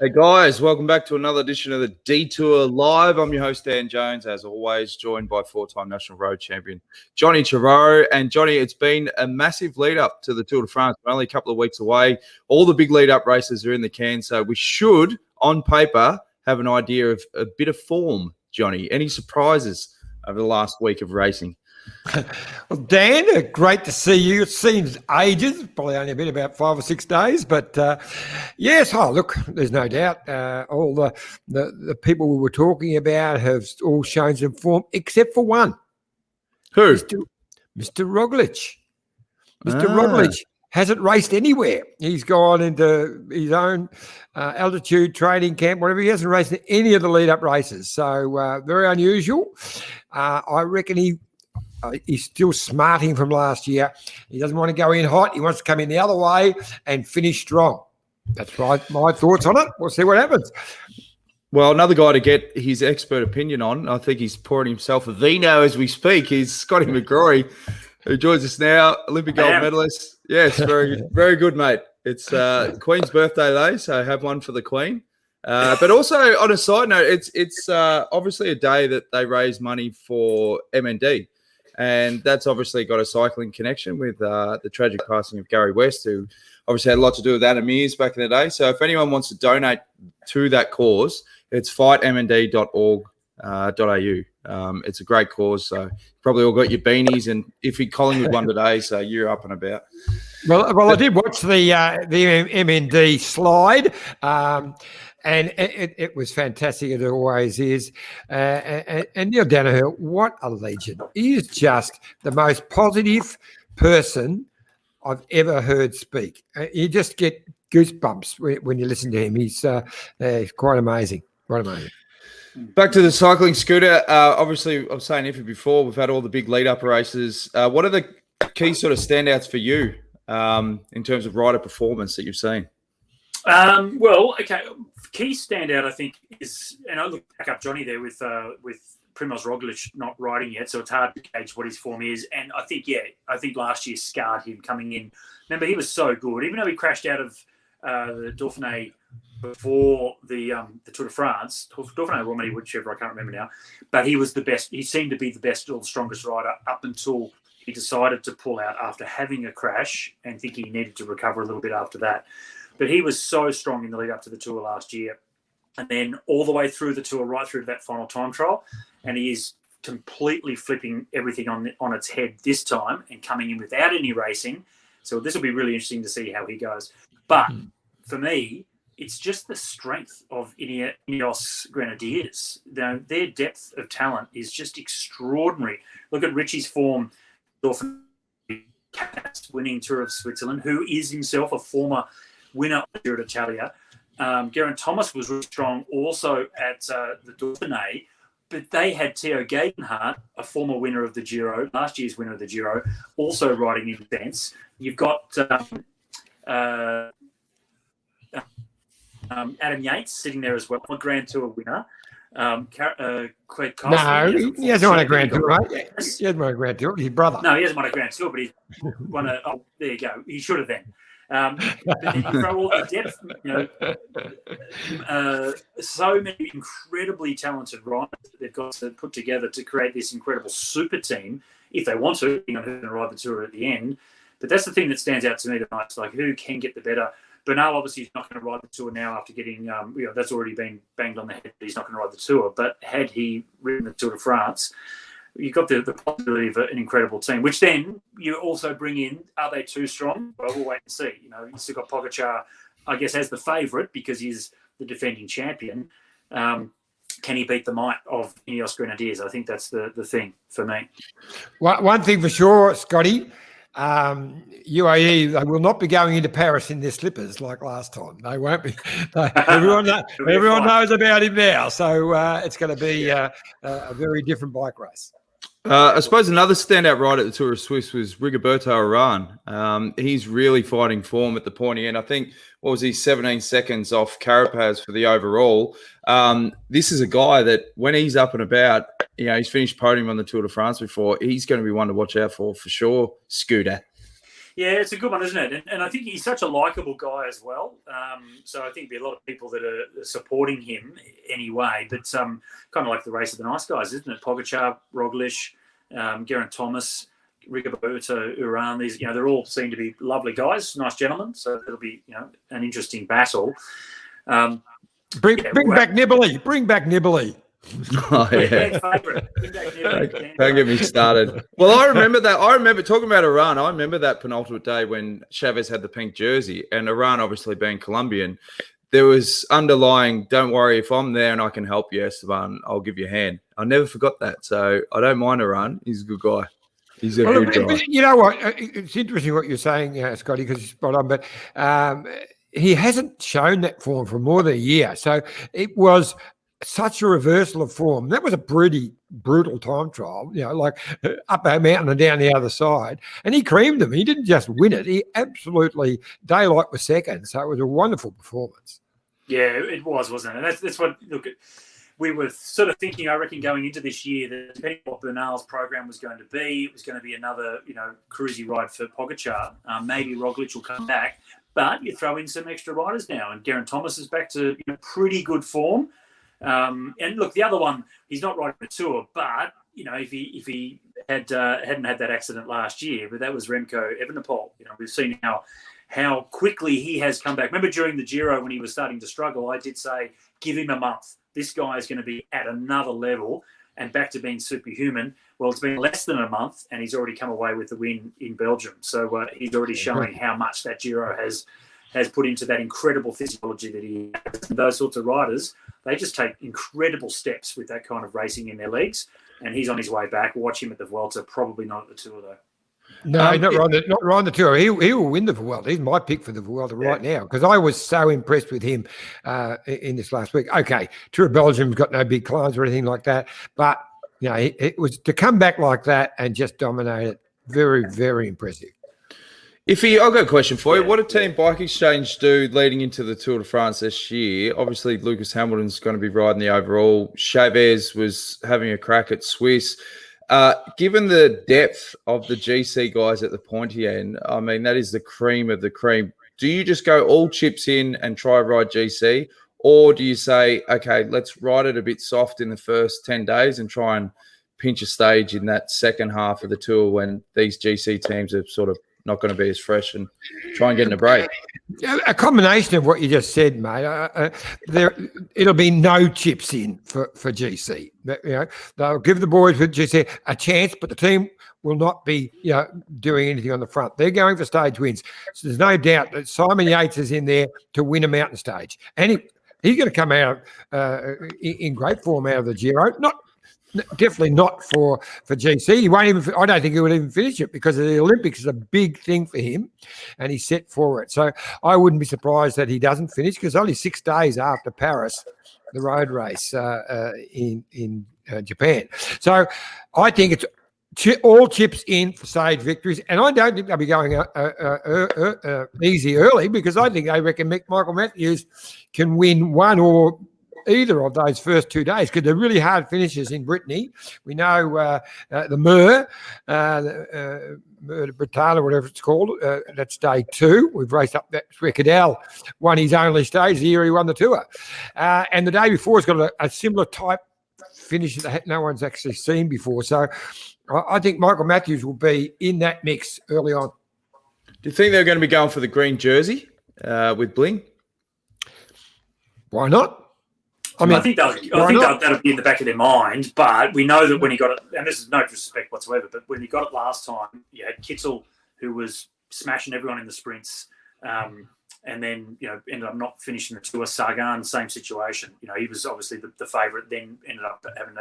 Hey guys, welcome back to another edition of the Detour Live. I'm your host, Dan Jones, as always, joined by four-time national road champion Johnny Chirot. And Johnny, it's been a massive lead-up to the Tour de France. We're only a couple of weeks away. All the big lead-up races are in the can, so we should, on paper, have an idea of a bit of form, Johnny. Any surprises over the last week of racing? Well, Dan, great to see you. It seems ages, probably only been about 5 or 6 days, but yes, look, there's no doubt all the people we were talking about have all shown some form, except for one. Who? Mr. Roglic. Mr. Roglic hasn't raced anywhere. He's gone into his own altitude training camp, whatever. He hasn't raced in any of the lead-up races, so very unusual. I reckon he's still smarting from last year. He doesn't want to go in hot. He wants to come in the other way and finish strong. That's right. My thoughts on it. We'll see what happens. Well, another guy to get his expert opinion on. I think he's pouring himself a vino as we speak. Is Scotty McGrory, who joins us now, Olympic gold medalist. Yes, very good, mate. It's Queen's birthday day, so have one for the Queen. But also, on a side note, it's obviously a day that they raise money for MND. And that's obviously got a cycling connection with the tragic passing of Gary West, who obviously had a lot to do with Adam Mears back in the day. So if anyone wants to donate to that cause, it's fightmnd.org.au. It's a great cause. So you probably all got your beanies, and if you're Collingwood one today, so you're up and about. Well, I did watch the MND slide. And it was fantastic, as it always is. And Neil Danaher, what a legend. He is just the most positive person I've ever heard speak. You just get goosebumps when you listen to him. He's quite amazing. Quite amazing. Back to the cycling, Scooter. Obviously, I was saying if before, we've had all the big lead-up races. What are the key sort of standouts for you in terms of rider performance that you've seen? Key standout, I think, is, and I look back up Johnny there with Primož Roglic not riding yet, so it's hard to gauge what his form is. And I think last year scarred him coming in. Remember, he was so good, even though he crashed out of the Dauphiné before the Tour de France, Dauphiné or Romandie, whichever, I can't remember now. But he was the best. He seemed to be the best or the strongest rider up until he decided to pull out after having a crash and thinking he needed to recover a little bit after that. But he was so strong in the lead up to the Tour last year. And then all the way through the Tour, right through to that final time trial. And he is completely flipping everything on its head this time and coming in without any racing. So this will be really interesting to see how he goes. But for me, it's just the strength of Ineos Grenadiers. Their depth of talent is just extraordinary. Look at Richie's form, winning Tour of Switzerland, who is himself a former winner of the Giro d'Italia. Geraint Thomas was really strong also at the Dauphiné, but they had Theo Gegenhardt, a former winner of the Giro, last year's winner of the Giro, also riding in advance. You've got Adam Yates sitting there as well, a Grand Tour winner. Craig Costley, he hasn't won a Grand Tour, right? He hasn't won a Grand Tour. His brother. No, he hasn't won a Grand Tour, but he's won a. Oh, there you go. He should have then. But then you throw all the depth, so many incredibly talented riders that they've got to put together to create this incredible super team, if they want to, who's going to ride the Tour at the end. But that's the thing that stands out to me tonight. It's like, who can get the better? Bernal obviously is not going to ride the Tour now after getting, that's already been banged on the head. He's not going to ride the Tour. But had he ridden the Tour de France, you've got the possibility of an incredible team, which then you also bring in, are they too strong? Well, we'll wait and see. You've still got Pogačar, I guess, as the favourite because he's the defending champion. Can he beat the might of Ineos Grenadiers? I think that's the thing for me. One thing for sure, Scotty, UAE, they will not be going into Paris in their slippers like last time. They won't be. Everyone knows about him now. So it's going to be a very different bike race. I suppose another standout ride at the Tour of Suisse was Rigoberto Urán. He's really fighting form at the pointy end. I think, 17 seconds off Carapaz for the overall. This is a guy that when he's up and about, he's finished podium on the Tour de France before. He's going to be one to watch out for sure, Scooter. Yeah, it's a good one, isn't it? And I think he's such a likable guy as well. So I think there'll be a lot of people that are supporting him anyway. But kind of like the race of the nice guys, isn't it? Pogačar, Roglic, Geraint Thomas, Rigoberto Urán. These, they all seem to be lovely guys, nice gentlemen. So it'll be, an interesting battle. Bring back Nibali. Bring back Nibali. Oh, yeah. Don't get me started. Well, I remember that. I remember talking about Iran. I remember that penultimate day when Chavez had the pink jersey, and Iran, obviously being Colombian, there was underlying, don't worry, if I'm there and I can help you, Esteban, I'll give you a hand. I never forgot that. So I don't mind Iran. He's a good guy. He's a good guy. You know what? It's interesting what you're saying, Scotty, because it's spot on. But he hasn't shown that form for more than a year. So it was such a reversal of form. That was a pretty brutal time trial, like up a mountain and down the other side. And he creamed them. He didn't just win it. He absolutely, Daylight was second. So it was a wonderful performance. Yeah, it was, wasn't it? And that's what, we were sort of thinking, I reckon, going into this year that depending on what Bernal's program was going to be, it was going to be another, cruisy ride for Pogačar. Maybe Roglic will come back. But you throw in some extra riders now. And Geraint Thomas is back to pretty good form. And look, the other one, he's not riding the Tour, but if he hadn't had that accident last year, but that was Remco Evenepoel. We've seen how quickly he has come back. Remember during the Giro when he was starting to struggle, I did say, give him a month. This guy is going to be at another level and back to being superhuman. Well, it's been less than a month, and he's already come away with the win in Belgium. So he's already showing how much that Giro has put into that incredible physiology that he has. And those sorts of riders, they just take incredible steps with that kind of racing in their legs. And he's on his way back. Watch him at the Vuelta, probably not at the Tour, though. No, not on the Tour. He will win the Vuelta. He's my pick for the Vuelta right now because I was so impressed with him in this last week. Okay, Tour of Belgium's got no big climbs or anything like that. But, it was to come back like that and just dominate it. Very, very impressive. I've got a question for you. What did Team Bike Exchange do leading into the Tour de France this year? Obviously, Lucas Hamilton's going to be riding the overall. Chavez was having a crack at Suisse. Given the depth of the GC guys at the pointy end, I mean, that is the cream of the cream. Do you just go all chips in and try ride GC? Or do you say, okay, let's ride it a bit soft in the first 10 days and try and pinch a stage in that second half of the Tour when these GC teams are sort of not going to be as fresh and try and get in a break? A combination of what you just said, mate. It'll be no chips in for GC. They'll give the boys with GC a chance, but the team will not be doing anything on the front. They're going for stage wins. So there's no doubt that Simon Yates is in there to win a mountain stage. And he's going to come out in great form out of the Giro. Definitely not for GC. He won't even. I don't think he would even finish it because the Olympics is a big thing for him, and he's set for it. So I wouldn't be surprised that he doesn't finish because only 6 days after Paris, the road race in Japan. So I think it's all chips in for stage victories, and I don't think they'll be going easy early because I think they reckon Michael Matthews can win one or either of those first 2 days because they're really hard finishes in Brittany. We know the Mur de Bretagne, whatever it's called, that's day 2. We've raced up that where Cadell won his only stage. The year he won the Tour. And the day before, it's got a similar type finish that no one's actually seen before. So I think Michael Matthews will be in that mix early on. Do you think they're going to be going for the green jersey with bling? Why not? I think that'll be in the back of their mind, but we know that when he got it, and this is no disrespect whatsoever, but when he got it last time, you had Kittel, who was smashing everyone in the sprints, and then ended up not finishing the Tour. Sagan, same situation. He was obviously the favourite, then ended up having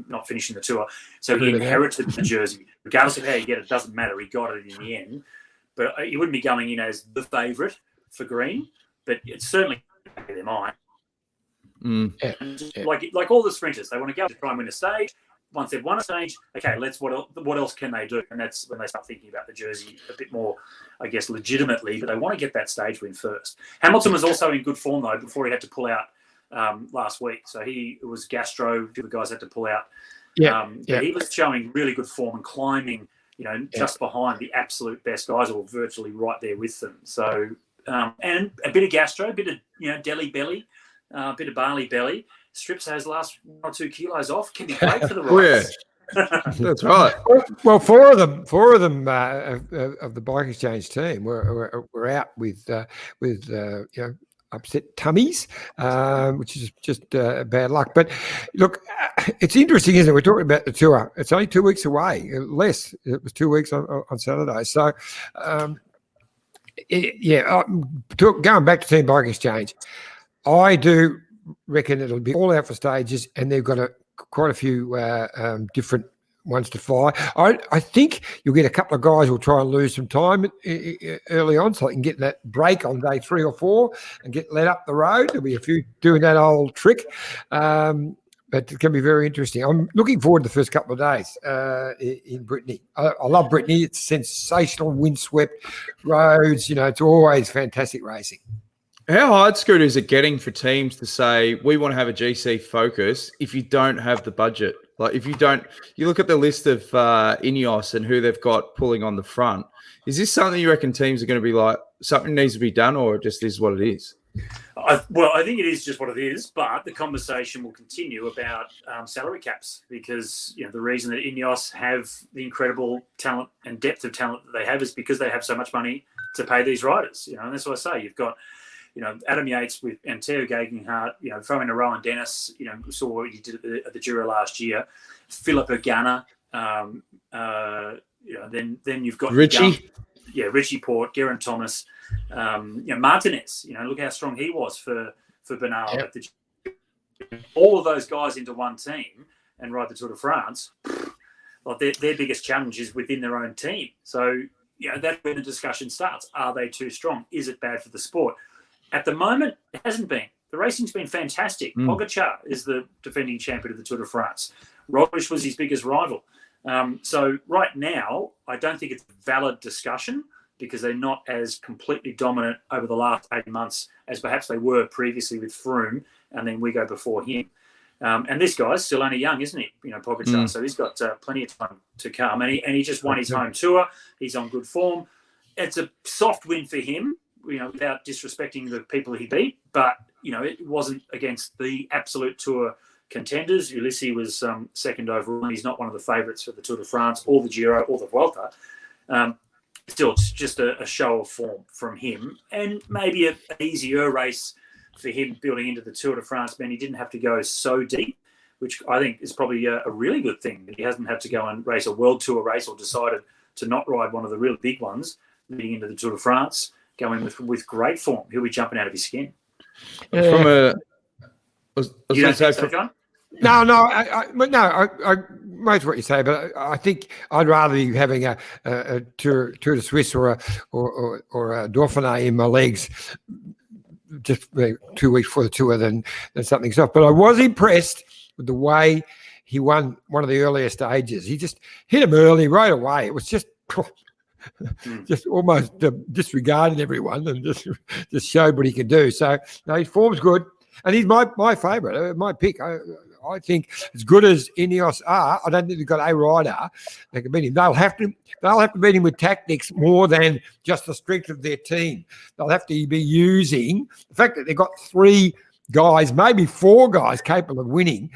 not finishing the Tour. So he inherited the jersey. Regardless of how you get it, it doesn't matter. He got it in the end, but he wouldn't be going in as the favourite for green, but it's certainly in the back of their mind. Like all the sprinters, they want to go to try and win a stage. Once they've won a stage, okay, what else can they do? And that's when they start thinking about the jersey a bit more, I guess, legitimately. But they want to get that stage win first. Hamilton was also in good form though before he had to pull out last week. So it was gastro. The guys had to pull out. He was showing really good form and climbing. just behind the absolute best guys, or virtually right there with them. So, and a bit of gastro, a bit of deli belly, a bit of barley belly, strips those last 1 or 2 kilos off, can be great for the rice. That's right. Well, four of them of the Bike Exchange team were out with upset tummies, which is just bad luck. But look, it's interesting, isn't it? We're talking about the tour. It's only 2 weeks away, less. It was 2 weeks on Saturday. So, going back to Team Bike Exchange, I do reckon it'll be all out for stages, and they've got quite a few different ones to fly. I think you'll get a couple of guys who'll try and lose some time early on, so they can get that break on day 3 or 4 and get led up the road. There'll be a few doing that old trick, but it can be very interesting. I'm looking forward to the first couple of days in Brittany. I love Brittany. It's sensational, windswept roads. It's always fantastic racing. How hard, Scooter, is it getting for teams to say, we want to have a GC focus if you don't have the budget? Like, if you don't, you look at the list of Ineos and who they've got pulling on the front. Is this something you reckon teams are going to be like, something needs to be done, or it just is what it is? I think it is just what it is, but the conversation will continue about salary caps, because the reason that Ineos have the incredible talent and depth of talent that they have is because they have so much money to pay these riders. And that's what I say. You've got Adam Yates and Theo Gegenhardt, throw in a Rowan Dennis, we saw what he did at the Giro last year. Philip Ogana, then you've got Richie. Richie Port, Geraint Thomas, Martinez, look how strong he was for Bernal. Yep. All of those guys into one team and ride the Tour de France, well, their biggest challenge is within their own team. So, that's where the discussion starts. Are they too strong? Is it bad for the sport? At the moment, it hasn't been. The racing's been fantastic. Pogačar is the defending champion of the Tour de France. Roglic was his biggest rival. So right now, I don't think it's a valid discussion, because they're not as completely dominant over the last 8 months as perhaps they were previously with Froome, and then we go before him. And this guy's still only young, isn't he? Pogačar. So he's got plenty of time to come. And he just won his home tour. He's on good form. It's a soft win for him, without disrespecting the people he beat. But, it wasn't against the absolute Tour contenders. Ulissi was second overall, and he's not one of the favourites for the Tour de France or the Giro or the Vuelta. Still, it's just a show of form from him, and maybe an easier race for him building into the Tour de France, meant he didn't have to go so deep, which I think is probably a really good thing. He hasn't had to go and race a World Tour race, or decided to not ride one of the real big ones leading into the Tour de France, going with great form. He'll be jumping out of his skin. From a... You don't think so, John? No, I most of what you say, but I think I'd rather be having a Tour de Suisse or a Dauphiné in my legs just 2 weeks before the tour than something soft. But I was impressed with the way he won one of the earlier stages. He just hit him early right away. It was just almost disregarded everyone and just showed what he could do. So no, his form's good. And he's my favourite, my pick. I think as good as Ineos are, I don't think they've got a rider that can beat him. They'll have to beat him with tactics more than just the strength of their team. They'll have to be using the fact that they've got 3 guys, maybe 4 guys capable of winning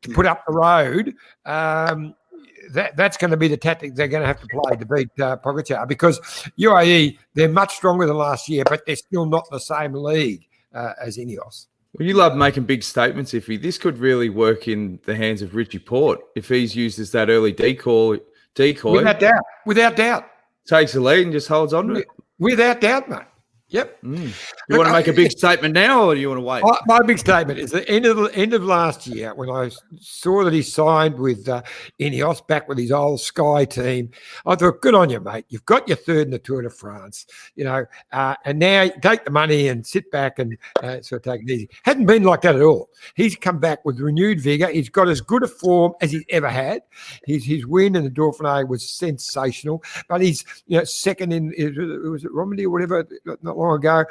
to put up the road. That's going to be the tactic they're going to have to play to beat Pogačar, because UAE, they're much stronger than last year, but they're still not the same league as Ineos. Well, you love making big statements, Iffy. This could really work in the hands of Richie Port if he's used as that early decoy. Without doubt. Takes the lead and just holds on to it. Without doubt, mate. Yep. You want to make a big statement now, or do you want to wait? My big statement is the end of last year, when I saw that he signed with Ineos, back with his old Sky team. I thought, good on you, mate. You've got your third in the Tour de France, and now you take the money and sit back and sort of take it easy. Hasn't been like that at all. He's come back with renewed vigour. He's got as good a form as he's ever had. His win in the Dauphiné was sensational, but he's second in, was it Romandy or whatever, not long ago.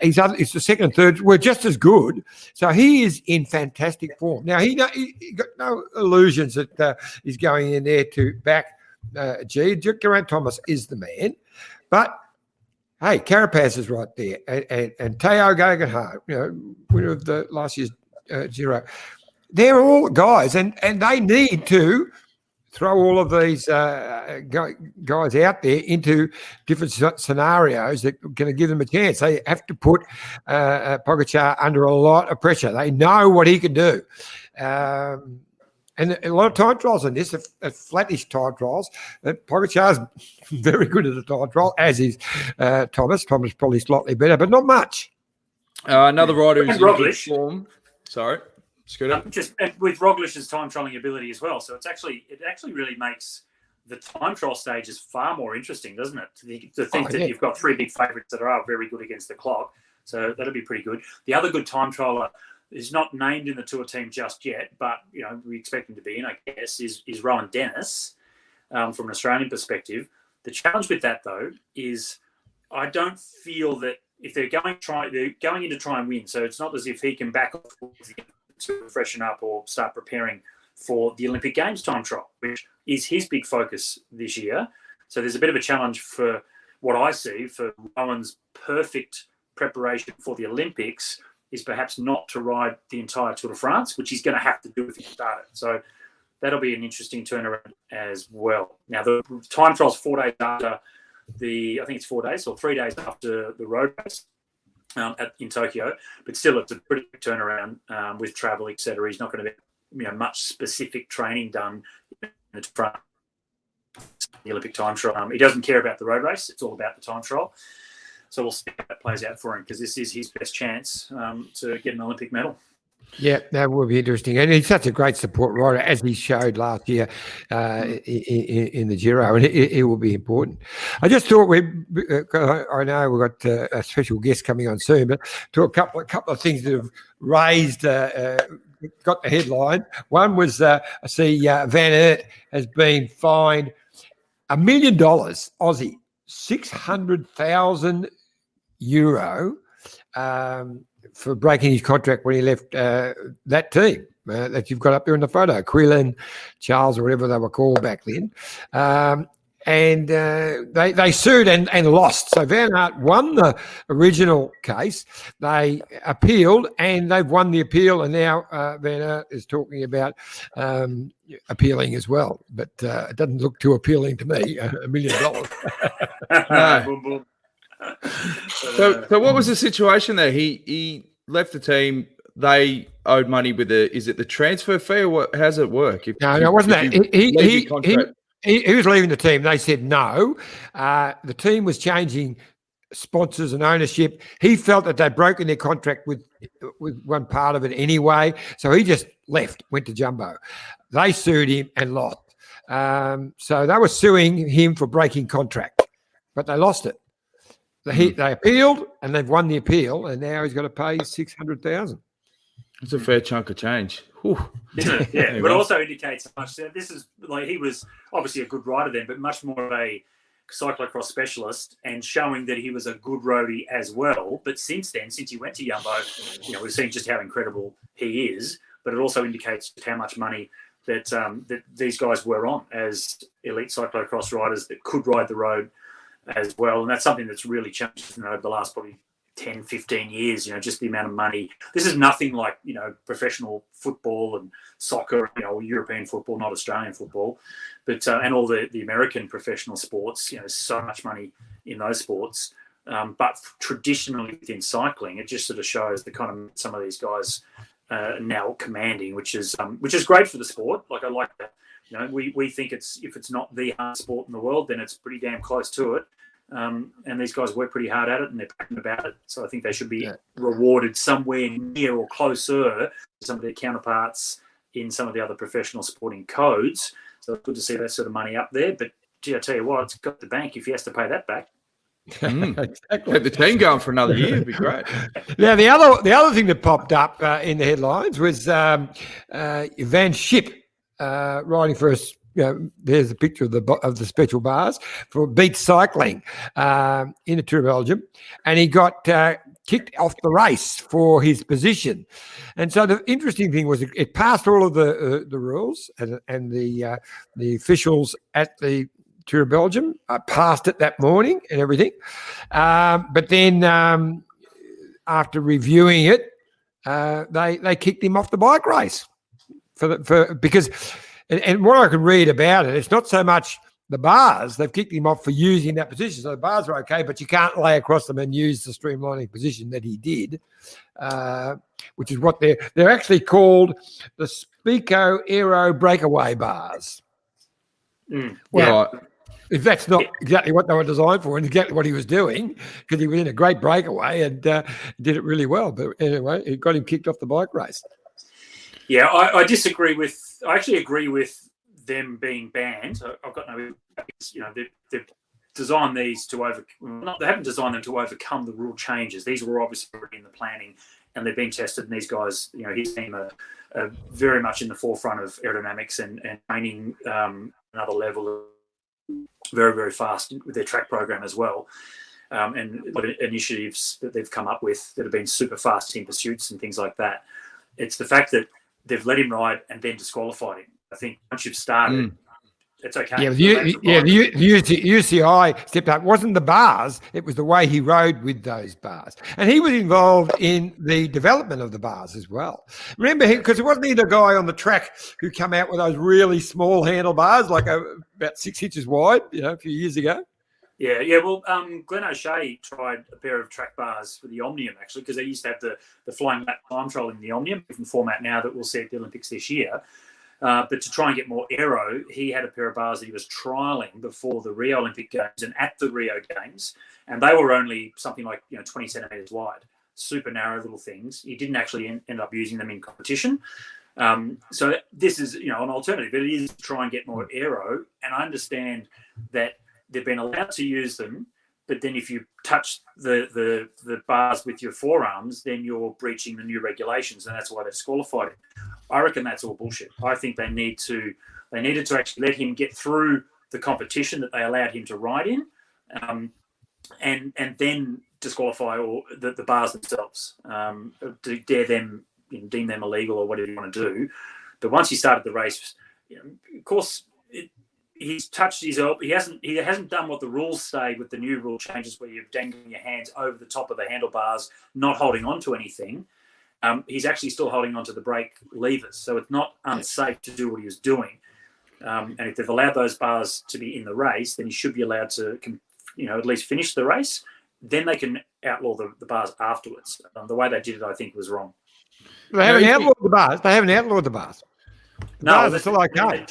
It's the second and third were just as good. So he is in fantastic form. Now, he got no illusions that he's going in there to back Geraint Thomas is the man. But, hey, Carapaz is right there. And Teo Guggenheim, winner of the last year's Giro. They're all guys, and they need to throw all of these guys out there into different scenarios that are going to give them a chance. They have to put Pogačar under a lot of pressure. They know what he can do. And a lot of time trials in this, flattish time trials. Pogačar's very good at a time trial, as is Thomas. Thomas probably slightly better, but not much. Another rider who's in good form. Sorry. Just with Roglic's time trialing ability as well, so it actually really makes the time trial stages far more interesting, doesn't it? To think that you've got three big favourites that are very good against the clock, so that'll be pretty good. The other good time trialer is not named in the Tour team just yet, but we expect him to be in, I guess, is Rupert Guinness from an Australian perspective. The challenge with that though is I don't feel that if they're going in to try and win, so it's not as if he can back off to freshen up or start preparing for the Olympic Games time trial, which is his big focus this year. So there's a bit of a challenge for what I see for Rowan's perfect preparation for the Olympics is perhaps not to ride the entire Tour de France, which he's going to have to do if he started. So that'll be an interesting turnaround as well. Now, the time trial's 4 days after I think it's 4 days or 3 days after the road race. In Tokyo, but still it's a pretty big turnaround with travel, etc. He's not going to be much specific training done in the Olympic time trial. He doesn't care about the road race; it's all about the time trial. So we'll see how that plays out for him because this is his best chance to get an Olympic medal. Yeah, that will be interesting. And he's such a great support rider, as he showed last year in the Giro, and it will be important. I just thought I know we've got a special guest coming on soon, but to a couple of things that have raised, got the headline. One was, I see Van Aert has been fined $1 million Aussie, 600,000 euro, for breaking his contract when he left that team that you've got up there in the photo, Quillen, Charles, or whatever they were called back then. And they sued and lost. So Van Aert won the original case. They appealed and they've won the appeal. And now Van Aert is talking about appealing as well. But it doesn't look too appealing to me, $1 million. No. So what was the situation there? He left the team. They owed money with is it the transfer fee or what? How's it work? No, it wasn't that. He was leaving the team. They said no. The team was changing sponsors and ownership. He felt that they'd broken their contract with one part of it anyway. So he just left, went to Jumbo. They sued him and lost. So they were suing him for breaking contract, but they lost it. They appealed and they've won the appeal, and now he's got to pay $600,000. It's a fair chunk of change. Isn't it? Yeah, but it also indicates how much. This is like he was obviously a good rider then, but much more of a cyclocross specialist, and showing that he was a good roadie as well. But since then, since he went to Jumbo, we've seen just how incredible he is. But it also indicates just how much money that that these guys were on as elite cyclocross riders that could ride the road as well. And that's something that's really changed over the last probably 10, 15 years, just the amount of money. This is nothing like, professional football and soccer, European football, not Australian football, but, and all the American professional sports, so much money in those sports. But traditionally within cycling, it just sort of shows the kind of some of these guys now commanding, which is great for the sport. Like I like that. We think if it's not the hardest sport in the world, then it's pretty damn close to it. And these guys work pretty hard at it and they're passionate about it. So I think they should be rewarded somewhere near or closer to some of their counterparts in some of the other professional sporting codes. So it's good to see that sort of money up there. But gee, I tell you what, it's got the bank if he has to pay that back. Exactly. Have the team going for another year. It'd be great. Now, the other thing that popped up in the headlines was Van Schip riding for us. There's a picture of the special bars for beach cycling in the Tour of Belgium, and he got kicked off the race for his position. And so the interesting thing was it passed all of the rules, and the officials at the Tour of Belgium passed it that morning and everything. But then after reviewing it, they kicked him off the bike race because what I can read about it, it's not so much the bars. They've kicked him off for using that position. So the bars are okay, but you can't lay across them and use the streamlining position that he did, which is what they're actually called the Spico Aero breakaway bars. Well, if that's not exactly what they were designed for and exactly what he was doing, because he was in a great breakaway and did it really well. But anyway, it got him kicked off the bike race. Yeah, I disagree with. I actually agree with them being banned. I've got no. They've designed these to they haven't designed them to overcome the rule changes. These were obviously already in the planning, and they've been tested. And these guys, his team are very much in the forefront of aerodynamics and training another level. Very, very fast with their track program as well, and a lot of initiatives that they've come up with that have been super fast team pursuits and things like that. It's the fact that they've let him ride and then disqualified him. I think once you've started, it's okay. Yeah, the UCI stepped up. It wasn't the bars, it was the way he rode with those bars. And he was involved in the development of the bars as well. Remember, because it wasn't he the guy on the track who came out with those really small handlebars, like about 6 inches wide, a few years ago? Yeah. Well, Glenn O'Shea tried a pair of track bars for the Omnium, actually, because they used to have the flying lap time trial in the Omnium, different format now that we'll see at the Olympics this year. But to try and get more aero, he had a pair of bars that he was trialling before the Rio Olympic Games and at the Rio Games, and they were only something like 20 centimeters wide, super narrow little things. He didn't actually end up using them in competition. So this is an alternative, but it is to try and get more aero. And I understand that they've been allowed to use them, but then if you touch the bars with your forearms, then you're breaching the new regulations, and that's why they've disqualified him. I reckon that's all bullshit. I think they needed to actually let him get through the competition that they allowed him to ride in, and then disqualify the bars themselves, to dare them, deem them illegal or whatever you want to do. But once he started the race, of course, he's touched his elbow. He hasn't done what the rules say with the new rule changes, where you're dangling your hands over the top of the handlebars, not holding on to anything. He's actually still holding onto the brake levers, so it's not unsafe to do what he was doing. And if they've allowed those bars to be in the race, then he should be allowed to, at least finish the race. Then they can outlaw the bars afterwards. The way they did it, I think, was wrong. They haven't outlawed the bars. They haven't outlawed the bars. The bars are still okay.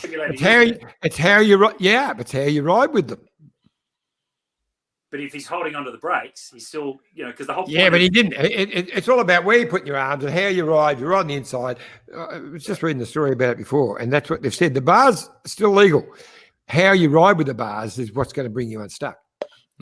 It's how you ride with them. But if he's holding onto the brakes, he's still, because the whole point but he didn't. It's all about where you put your arms and how you ride. You're on the inside. I was just reading the story about it before, and that's what they've said. The bars are still legal. How you ride with the bars is what's going to bring you unstuck.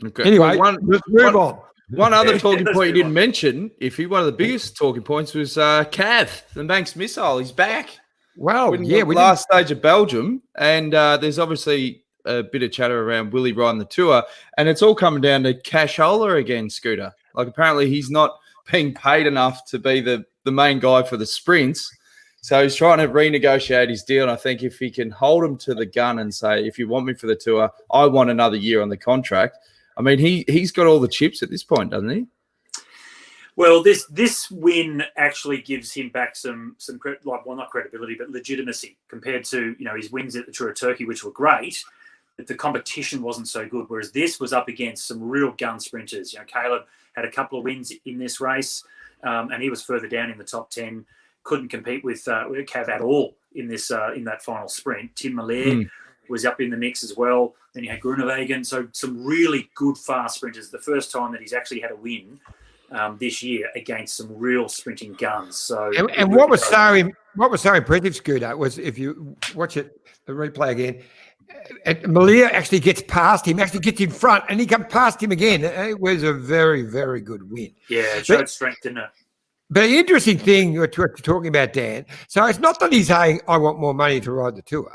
Okay. Anyway, let's move on. One other talking point you didn't mention, one of the biggest talking points was Cav, the Manx missile. He's back. Well, last stage of Belgium, and there's obviously a bit of chatter around Willie riding the Tour, and it's all coming down to Cashola again, Scooter. Like, apparently he's not being paid enough to be the main guy for the sprints, so he's trying to renegotiate his deal. And I think if he can hold him to the gun and say, if you want me for the Tour, I want another year on the contract. I mean, he's got all the chips at this point, doesn't he? Well, this win actually gives him back some not credibility, but legitimacy compared to his wins at the Tour of Turkey, which were great. But the competition wasn't so good, whereas this was up against some real gun sprinters. Caleb had a couple of wins in this race, and he was further down in the top 10. Couldn't compete with Cav at all in that final sprint. Tim Malier was up in the mix as well. Then you had Groenewegen. So some really good fast sprinters. The first time that he's actually had a win this year against some real sprinting guns. So and what was so impressive, Scooter, was if you watch the replay again, Malier actually gets past him, actually gets in front, and he comes past him again. It was a very, very good win. Yeah, it showed strength, didn't it? But the interesting thing you're talking about, Dan, so it's not that he's saying, I want more money to ride the Tour.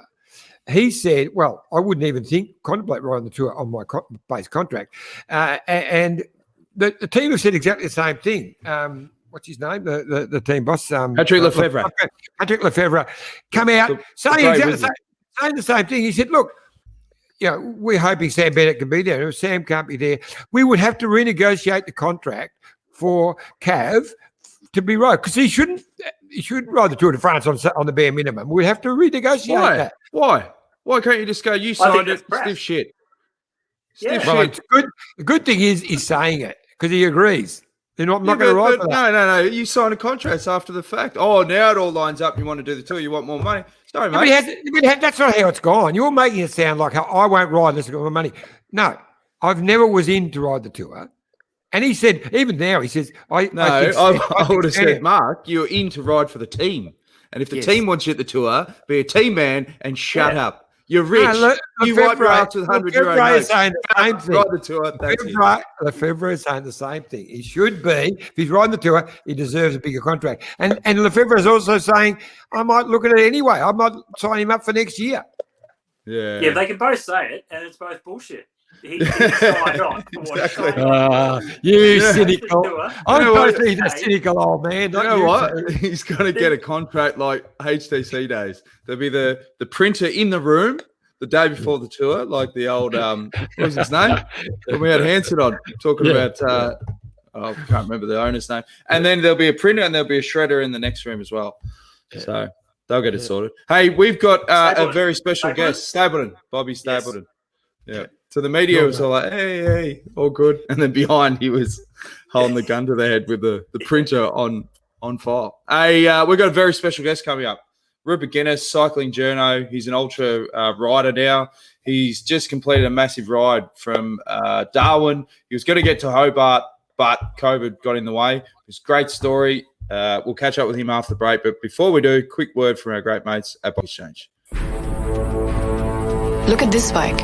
He said, well, I wouldn't even contemplate riding the Tour on my base contract. And the team have said exactly the same thing. What's his name? The team boss, Patrick Lefevre. Patrick Lefevre come out saying the same thing. He said, "Look, we're hoping Sam Bennett can be there. If Sam can't be there, we would have to renegotiate the contract for Cav to be rode because he shouldn't ride the Tour de France on the bare minimum. We'd have to renegotiate that. Why can't you just go? You signed it, stiff shit. Stiff shit. The good thing is he's saying it because he agrees. They're not going to ride for that. No. You sign a contract after the fact. Oh, now it all lines up. You want to do the tour. You want more money. Sorry, mate. That's not how it's gone. You're making it sound like I won't ride unless I got my money. No, I've never was in to ride the tour. And he said, even now, he says, I would have said, Mark, you're in to ride for the team. And if the team wants you at the tour, be a team man and shut up. You're rich. You wipe your ass with 100 euro notes. Saying the same thing. Ride the tour. Lefevre is saying the same thing. He should be. If he's riding the tour, he deserves a bigger contract. And Lefevre is also saying, I might look at it anyway. I might sign him up for next year. Yeah. Yeah, they can both say it, and it's both bullshit. He signed on. You cynical. I'm supposed to be a cynical old man. You know what? He's going to get a contract like HTC days. There'll be the printer in the room the day before the tour, like the old, what was his name? When we had Hanson on talking about, I can't remember the owner's name. And then there'll be a printer and there'll be a shredder in the next room as well. So they'll get it sorted. Hey, we've got a very special guest, Bobby Stapleton. Yes. Yeah. So the media was all like, hey, all good. And then behind he was holding the gun to the head with the printer on file. Hey, we've got a very special guest coming up. Rupert Guinness, cycling journo. He's an ultra rider now. He's just completed a massive ride from Darwin. He was going to get to Hobart, but COVID got in the way. It's a great story. We'll catch up with him after the break. But before we do, quick word from our great mates at Bike Exchange. Look at this bike.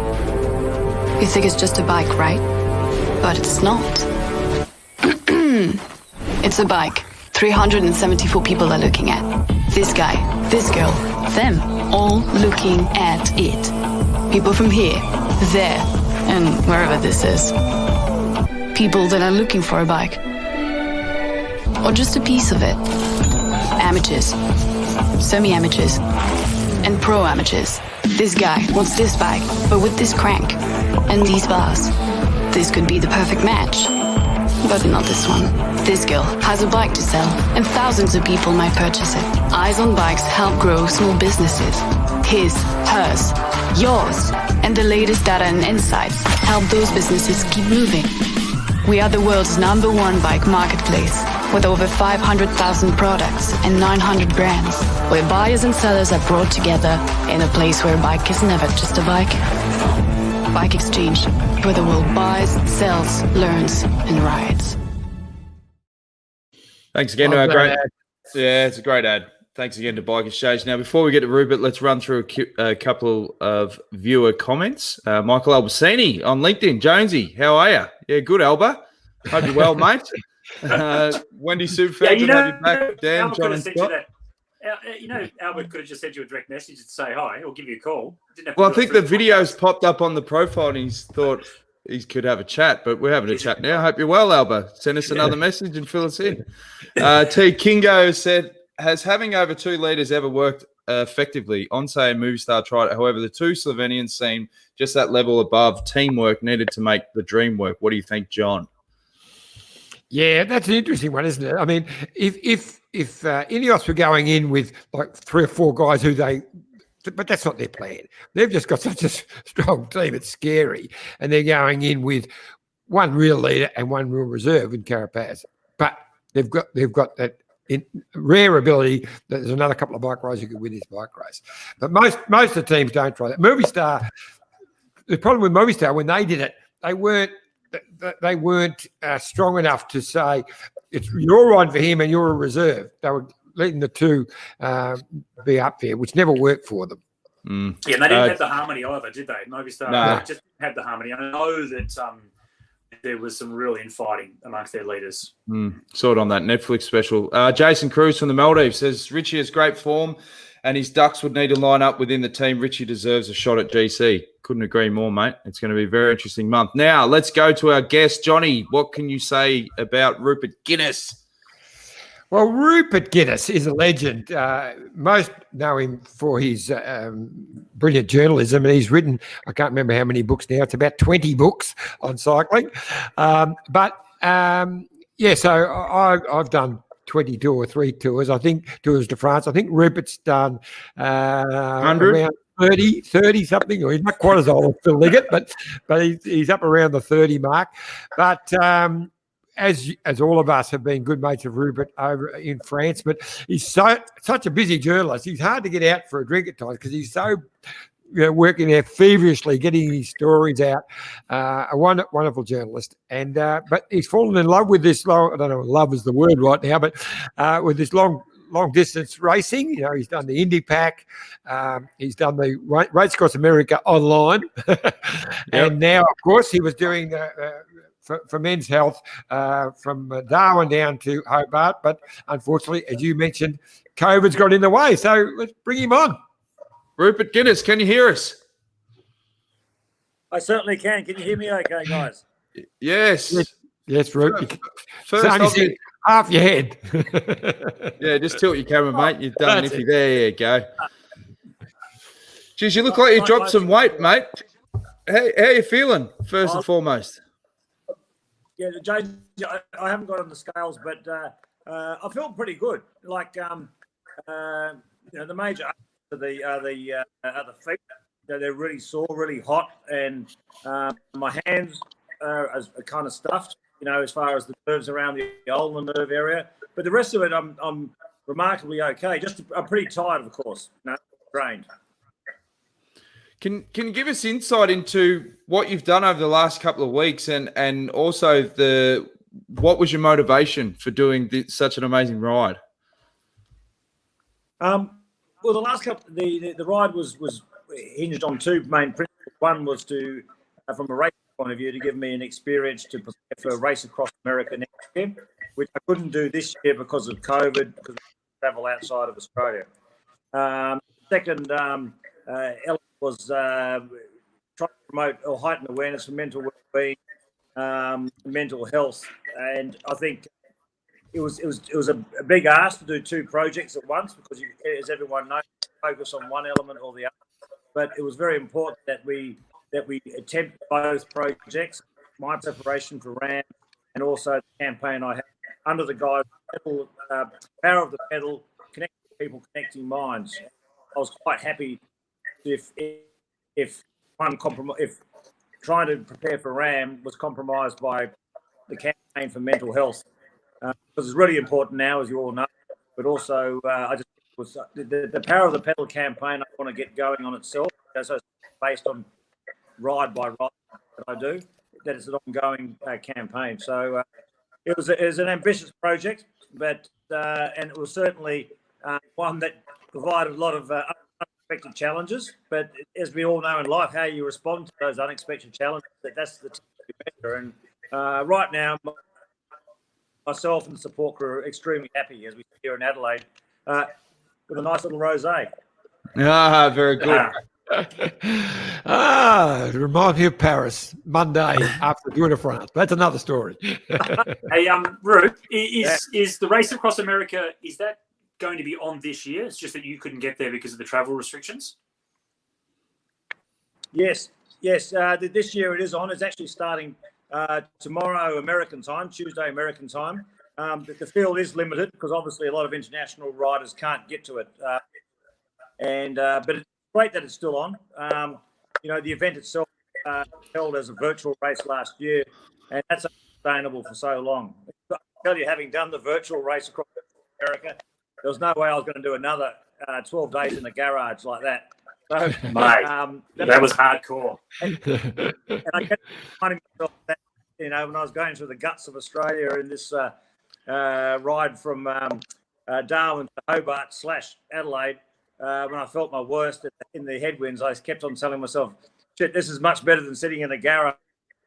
You think it's just a bike, right? But it's not. It's a bike. 374 people are looking at. This guy, this girl, them, all looking at it. People from here, there, and wherever this is. People that are looking for a bike. Or just a piece of it. Amateurs, semi-amateurs, and pro-amateurs. This guy wants this bike, but with this crank and these bars. This could be the perfect match. But not this one. This girl has a bike to sell, and thousands of people might purchase it. Eyes on Bikes help grow small businesses. His, hers, yours, and the latest data and insights help those businesses keep moving. We are the world's #1 bike marketplace, with over 500,000 products and 900 brands, where buyers and sellers are brought together in a place where a bike is never just a bike. Bike Exchange, where the world buys, sells, learns, and rides. Thanks again to our great ad. Yeah, it's a great ad. Thanks again to Bike Exchange. Now, before we get to Rupert, let's run through a couple of viewer comments. Michael Albacini on LinkedIn. Jonesy, how are you? Yeah, good, Alba. Hope you're well, mate. Wendy Superfan, good to have you back. Dan, John, and Scott. Albert could have just sent you a direct message to say hi or give you a call. Well, I think the videos popped up on the profile and he's thought he could have a chat, but we're having a chat now. Hope you're well, Alba. Send us another message and fill us in. T. Kingo said, has having over 2 leaders ever worked effectively? Onse and Movistar tried it. However, the 2 Slovenians seem just that level above. Teamwork needed to make the dream work. What do you think, John? Yeah, that's an interesting one, isn't it? I mean, if Ineos were going in with like 3 or 4 guys but that's not their plan. They've just got such a strong team. It's scary. And they're going in with 1 real leader and 1 real reserve in Carapaz. But they've got that rare ability that there's another couple of bike riders who could win this bike race. But most of the teams don't try that. Movistar, the problem with Movistar, when they did it, they weren't strong enough to say you're riding for him and you're a reserve. They were letting the 2 be up there, which never worked for them. Yeah, and they didn't have the harmony either, did they? Movistar just had the harmony. I know that there was some real infighting amongst their leaders. Saw it on that Netflix special. Jason Cruz from the Maldives says Richie has great form and his Ducks would need to line up within the team. Richie deserves a shot at GC. Couldn't agree more, mate. It's going to be a very interesting month. Now, let's go to our guest. Johnny, what can you say about Rupert Guinness? Well, Rupert Guinness is a legend. Most know him for his brilliant journalism, and he's written, I can't remember how many books now, it's about 20 books on cycling. So I've done 22 or 3 tours, I think, Tours de France. I think Rupert's done around 30 something, or he's not quite as old as Phil Liggett, but he's up around the 30 mark. But as all of us have been good mates of Rupert over in France, but he's such a busy journalist. He's hard to get out for a drink at times because he's so working there feverishly, getting his stories out. A wonderful journalist, and but he's fallen in love with this long. I don't know if love is the word right now, but with this long distance racing. You know, he's done the Indy Pack, he's done the Race Across America online, and now, of course, he was doing for Men's Health from Darwin down to Hobart. But unfortunately, as you mentioned, COVID's got in the way. So let's bring him on. Rupert Guinness, can you hear us? I certainly can. Can you hear me okay, guys? Yes. Yes, Rupert. First, half your head. Yeah, just tilt your camera, mate. You've done it. There you go. Geez, you look like you dropped some weight, mate. How are you feeling, first and foremost? Yeah, James, I haven't got on the scales, but I feel pretty good. Like, the major the feet, they're really sore, really hot, and my hands are kind of stuffed, as far as the nerves around the ulnar nerve area. But the rest of it, I'm remarkably okay. I'm pretty tired, of course, drained. Can you give us insight into what you've done over the last couple of weeks, and also what was your motivation for doing such an amazing ride? Well, the last couple, the ride was hinged on 2 main principles. One was to, from a race point of view, to give me an experience to prepare for a Race Across America next year, which I couldn't do this year because of COVID, because of travel outside of Australia. Second element was trying to promote or heighten awareness for mental well-being, mental health, and I think it was a big ask to do 2 projects at once because, as everyone knows, focus on one element or the other. But it was very important that we attempt both projects. My preparation for RAM and also the campaign I had under the guise of Power of the Pedal, connecting people, connecting minds. I was quite happy if trying to prepare for RAM was compromised by the campaign for mental health, because it's really important now, as you all know. But also, I just was the Power of the Pedal campaign. I want to get going on itself, so it's based on ride by ride that I do. That is an ongoing campaign. So it was an ambitious project, but and it was certainly one that provided a lot of unexpected challenges. But as we all know in life, how you respond to those unexpected challenges, that's the measure. And right now, myself and the support crew are extremely happy as we sit here in Adelaide with a nice little rosé. Ah, very good. It reminds me of Paris, Monday after the Tour de France. That's another story. Hey, Ruth, is the Race Across America, is that going to be on this year? It's just that you couldn't get there because of the travel restrictions? Yes. This year it is on. It's actually starting tomorrow American time, Tuesday American time. The field is limited because obviously a lot of international riders can't get to it. But it's great that it's still on. The event itself held as a virtual race last year, and that's sustainable for so long. I tell you, having done the virtual Race Across America, there was no way I was going to do another 12 days in the garage like that. So, mate, that was hardcore. And I kept finding myself that, when I was going through the guts of Australia in this ride from Darwin to Hobart / Adelaide, when I felt my worst in the headwinds, I kept on telling myself, shit, this is much better than sitting in a garage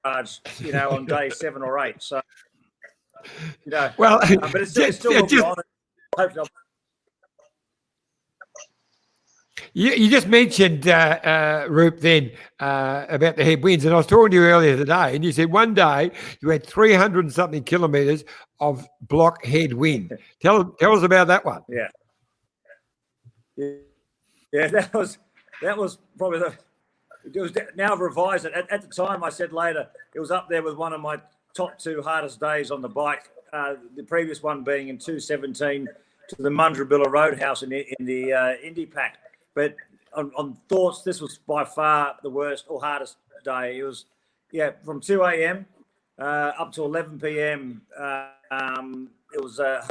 on day 7 or 8. So, well, but it's still will be on. Hopefully you just mentioned, Roop, then about the headwinds, and I was talking to you earlier today, and you said one day you had 300 and something kilometres of block headwind. Tell us about that one. Yeah, that was probably it was now I've revised it. At the time, I said later it was up there with one of my top 2 hardest days on the bike. The previous one being in 217 to the Mundrabilla Roadhouse in the Indy Pack. But on thoughts, this was by far the worst or hardest day. It was, from 2 a.m. Up to 11 p.m. It was a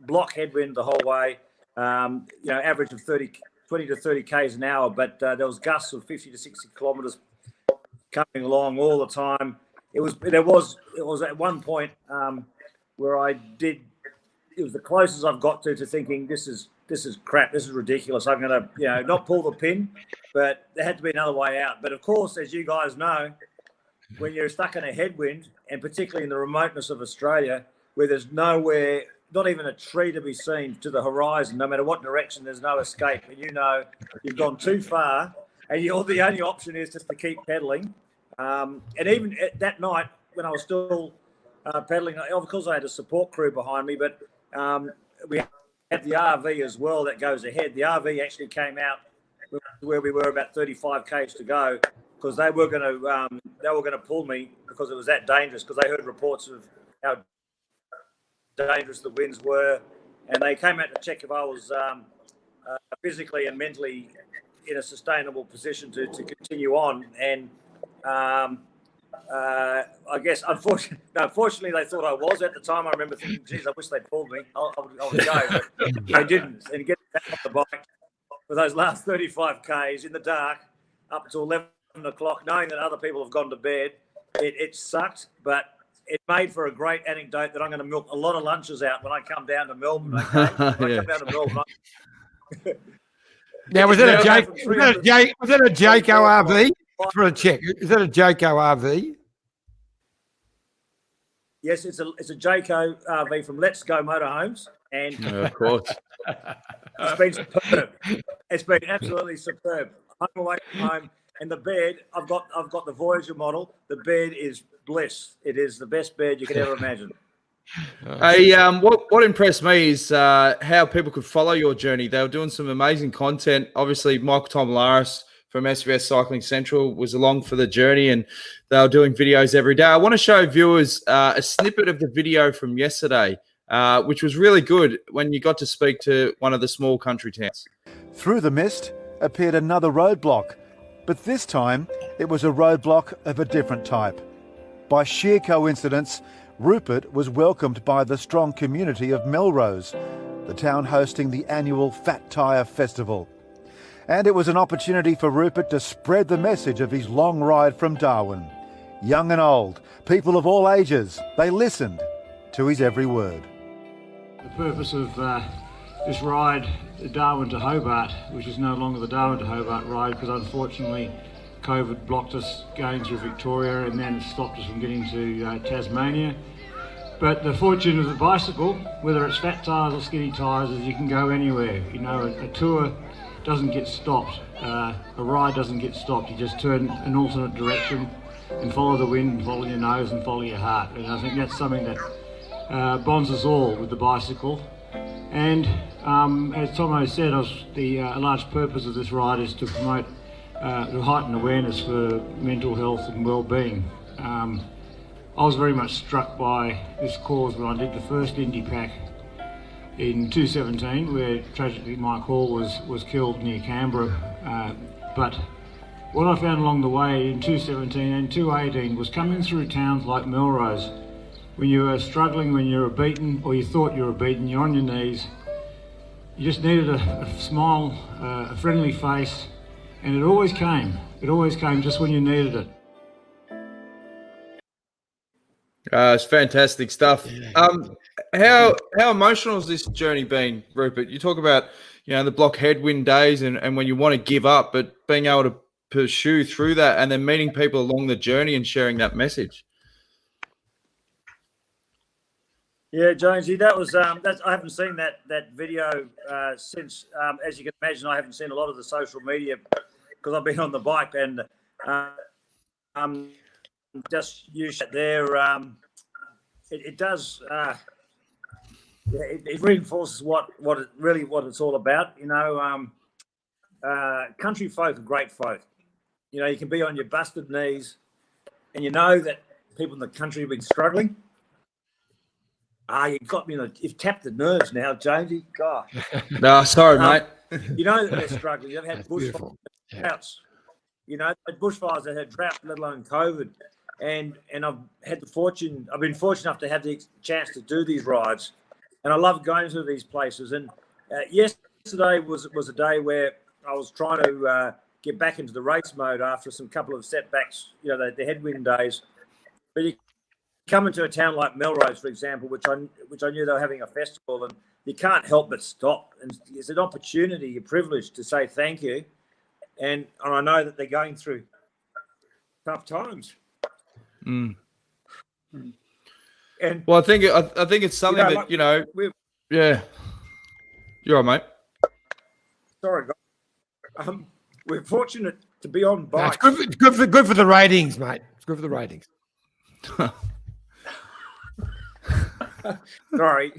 block headwind the whole way. Average of 20 to 30 k's an hour, but there was gusts of 50 to 60 kilometres coming along all the time. It was at one point where it was the closest I've got to thinking this is crap, this is ridiculous. I'm going to not pull the pin, but there had to be another way out. But of course, as you guys know, when you're stuck in a headwind, and particularly in the remoteness of Australia, where there's nowhere, not even a tree to be seen to the horizon, no matter what direction, there's no escape, and you've gone too far, and the only option is just to keep pedaling. And even that night when I was still pedaling, of course I had a support crew behind me, but we had the RV as well that goes ahead. The RV actually came out where we were about 35 k's to go, because they were going to pull me because it was that dangerous, because they heard reports of how dangerous the winds were, and they came out to check if I was physically and mentally in a sustainable position to continue on. And I guess unfortunately they thought I was at the time. I remember thinking, geez, I wish they'd pulled me. I would go, but they didn't. And getting back on the bike for those last 35 k's in the dark up to 11 o'clock, knowing that other people have gone to bed, it sucked, but it made for a great anecdote that I'm going to milk a lot of lunches out when I come down to Melbourne. Okay? When I come down to Melbourne. Now, was that a Jayco RV? For a check, is that a Jayco RV? Yes, it's a Jayco RV from Let's Go Motorhomes, and of course, it's been superb. It's been absolutely superb. I'm away from home, and the bed I've got the Voyager model. The bed is bliss. It is the best bed you could ever imagine. Hey, what impressed me is how people could follow your journey. They were doing some amazing content. Obviously, Michael Tomalaris from SBS Cycling Central was along for the journey, and they were doing videos every day. I want to show viewers a snippet of the video from yesterday, which was really good when you got to speak to one of the small country towns. Through the mist appeared another roadblock, but this time it was a roadblock of a different type. By sheer coincidence, Rupert was welcomed by the strong community of Melrose, the town hosting the annual Fat Tyre Festival. And it was an opportunity for Rupert to spread the message of his long ride from Darwin. Young and old, people of all ages, they listened to his every word. The purpose of this ride, Darwin to Hobart, which is no longer the Darwin to Hobart ride, because unfortunately COVID blocked us going through Victoria, and then it stopped us from getting to Tasmania. But the fortune of the bicycle, whether it's fat tyres or skinny tyres, is you can go anywhere. A tour doesn't get stopped. A ride doesn't get stopped. You just turn an alternate direction and follow the wind and follow your nose and follow your heart. And I think that's something that bonds us all with the bicycle. And as Tomo said, a large purpose of this ride is to promote, to heighten awareness for mental health and well-being. I was very much struck by this cause when I did the first Indy Pack in 2017, where tragically Mike Hall was killed near Canberra. But what I found along the way in 2017 and 2018 was coming through towns like Melrose, when you were struggling, when you were beaten, or you thought you were beaten, you're on your knees, you just needed a smile, a friendly face, and it always came. It always came just when you needed it. It's fantastic stuff. How emotional has this journey been, Rupert? You talk about the block headwind days and when you want to give up, but being able to pursue through that, and then meeting people along the journey and sharing that message. Yeah, Jonesy, that was I haven't seen that video since. As you can imagine, I haven't seen a lot of the social media because I've been on the bike, and just use it there. It does. It reinforces what it's all about. Country folk are great folk. You can be on your busted knees, and you know that people in the country have been struggling. You've got me. You've tapped the nerves now, Jonesy. Gosh. No, sorry, mate. You know that they're struggling. They've had bushfires, droughts. Bushfires that had drought, let alone COVID. And I've been fortunate enough to have the chance to do these rides, and I love going to these places. And yesterday was a day where I was trying to get back into the race mode after some couple of setbacks, the headwind days. But you come into a town like Melrose, for example, which I knew they were having a festival, and you can't help but stop. And it's an opportunity, you're privileged to say thank you. And I know that they're going through tough times. Mm. And well, I think it's something that yeah. You're right, mate. Sorry, guys. We're fortunate to be on bikes. No, it's good for the ratings, mate. It's good for the ratings. Sorry,